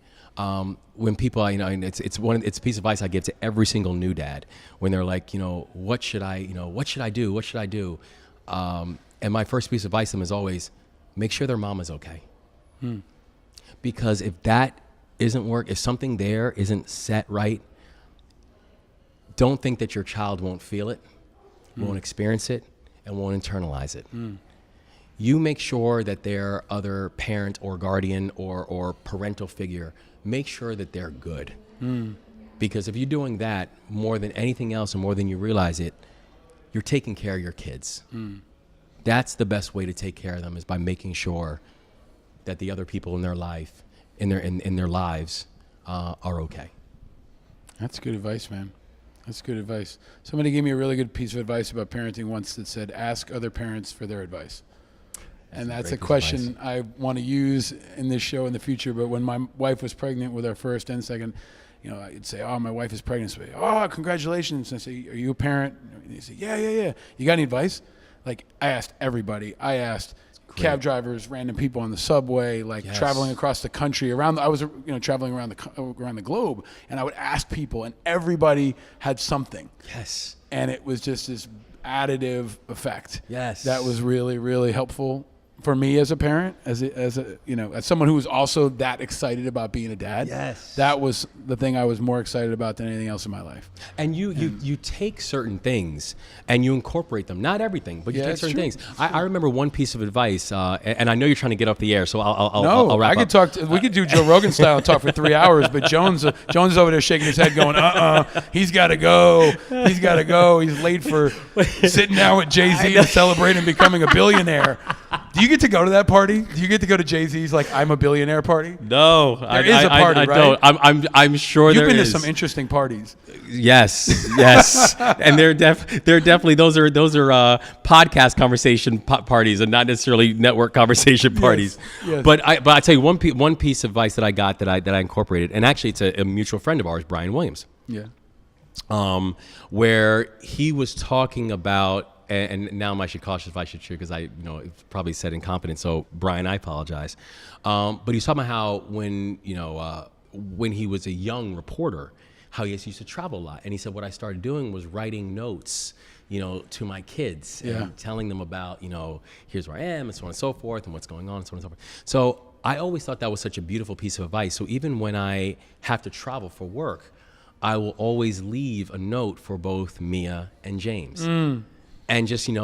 When people, it's a piece of advice I give to every single new dad when they're like, what should I do? And my first piece of advice to them is always make sure their mom is okay. Because if that isn't if something there isn't set right, don't think that your child won't feel it, won't experience it, and won't internalize it. You make sure that their other parent or guardian or parental figure, make sure that they're good. Because if you're doing that more than anything else and more than you realize it, you're taking care of your kids. That's the best way to take care of them, is by making sure that the other people in their life, in their lives, are okay. That's good advice, man. That's good advice. Somebody gave me a really good piece of advice about parenting once that said, ask other parents for their advice. And that's a question I want to use in this show in the future. But when my wife was pregnant with our first and second, I'd say, oh, my wife is pregnant. So, oh, congratulations. And I say, are you a parent? And they say, yeah. You got any advice? Like, I asked everybody. I asked cab drivers, random people on the subway, traveling across the country. I was traveling around the globe, and I would ask people, and everybody had something. Yes. And it was just this additive effect. Yes. That was really, really helpful for me as a parent, as someone who was also that excited about being a dad. Yes. That was the thing I was more excited about than anything else in my life. And you take certain things and you incorporate them. Not everything, but you take certain things. I remember one piece of advice, and I know you're trying to get off the air, so I'll wrap up. We could do Joe Rogan style and talk for 3 hours, but Jones is over there shaking his head going, he's got to go. He's got to go. He's late for sitting down with Jay-Z and celebrating becoming a billionaire. Do you get to go to that party? Do you get to go to Jay-Z's I'm a billionaire party? No, there is a party, I right? don't. I'm sure You've there is. been to some interesting parties. Yes, and they're definitely those are podcast conversation parties and not necessarily network conversation parties. Yes. But I tell you one piece of advice that I got that I incorporated, and actually it's a mutual friend of ours, Brian Williams. Yeah. Where he was talking about. And now I should cautious if I should share, because I probably said incompetence. So Brian, I apologize. But he was talking about how when he was a young reporter, how he used to travel a lot. And he said what I started doing was writing notes, to my kids and telling them about, here's where I am and so on and so forth and what's going on and so on and so forth. So I always thought that was such a beautiful piece of advice. So even when I have to travel for work, I will always leave a note for both Mia and James. And just, and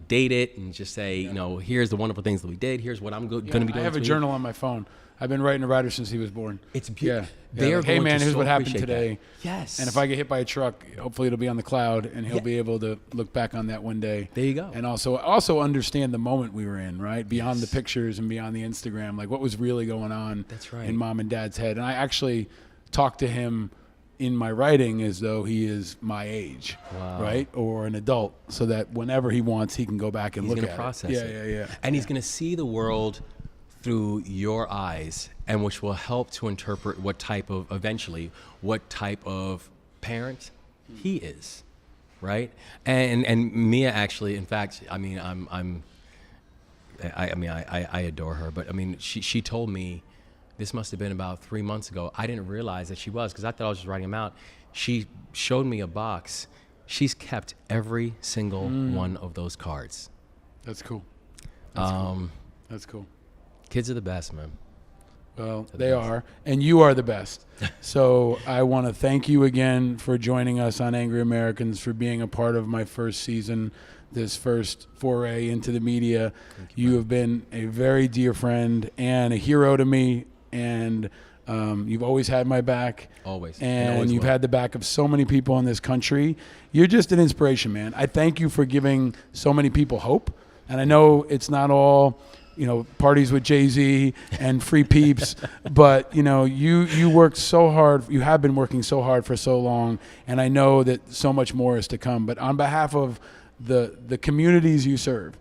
date it and just say, here's the wonderful things that we did. Here's what I'm going to be doing. I have a journal on my phone. I've been writing to Ryder since he was born. It's beautiful. Yeah. Hey, man, here's what happened today. That. Yes. And if I get hit by a truck, hopefully it'll be on the cloud, and he'll be able to look back on that one day. There you go. And also understand the moment we were in, right? Beyond the pictures and beyond the Instagram, what was really going on in mom and dad's head. And I actually talked to him in my writing as though he is my age, right? Or an adult, so that whenever he wants, he can go back and look at it. He's going to process it. Yeah. And he's going to see the world through your eyes, and which will help to interpret what type of parent he is, right? And Mia actually, in fact, I adore her, but she told me, this must have been about 3 months ago. I didn't realize that she was, because I thought I was just writing them out. She showed me a box. She's kept every single one of those cards. That's cool. That's cool. Kids are the best, man. Well, they are, and you are the best. So I want to thank you again for joining us on Angry Americans, for being a part of my first season, this first foray into the media. You have been a very dear friend and a hero to me. And you've always had my back. Always. And always you've had the back of so many people in this country. You're just an inspiration, man. I thank you for giving so many people hope. And I know it's not all, parties with Jay-Z and free peeps, but, you worked so hard. You have been working so hard for so long. And I know that so much more is to come. But on behalf of the communities you serve,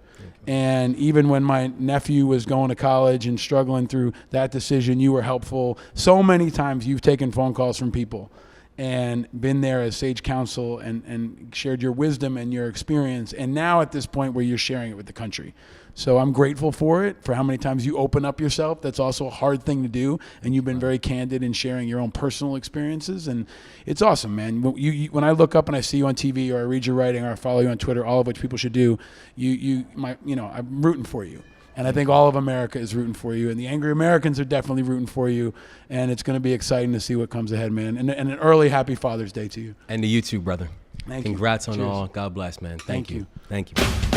and even when my nephew was going to college and struggling through that decision, you were helpful. So many times you've taken phone calls from people and been there as sage counsel and shared your wisdom and your experience. And now at this point where you're sharing it with the country. So I'm grateful for it, for how many times you open up yourself. That's also a hard thing to do. And you've been very candid in sharing your own personal experiences. And it's awesome, man. When I look up and I see you on TV, or I read your writing, or I follow you on Twitter, all of which people should do, I'm rooting for you. And I think all of America is rooting for you, and the angry Americans are definitely rooting for you. And it's going to be exciting to see what comes ahead, man. And an early Happy Father's Day to you. And to you too, brother. Thank you. Congrats on Cheers. all. God bless, man. Thank you. Thank you.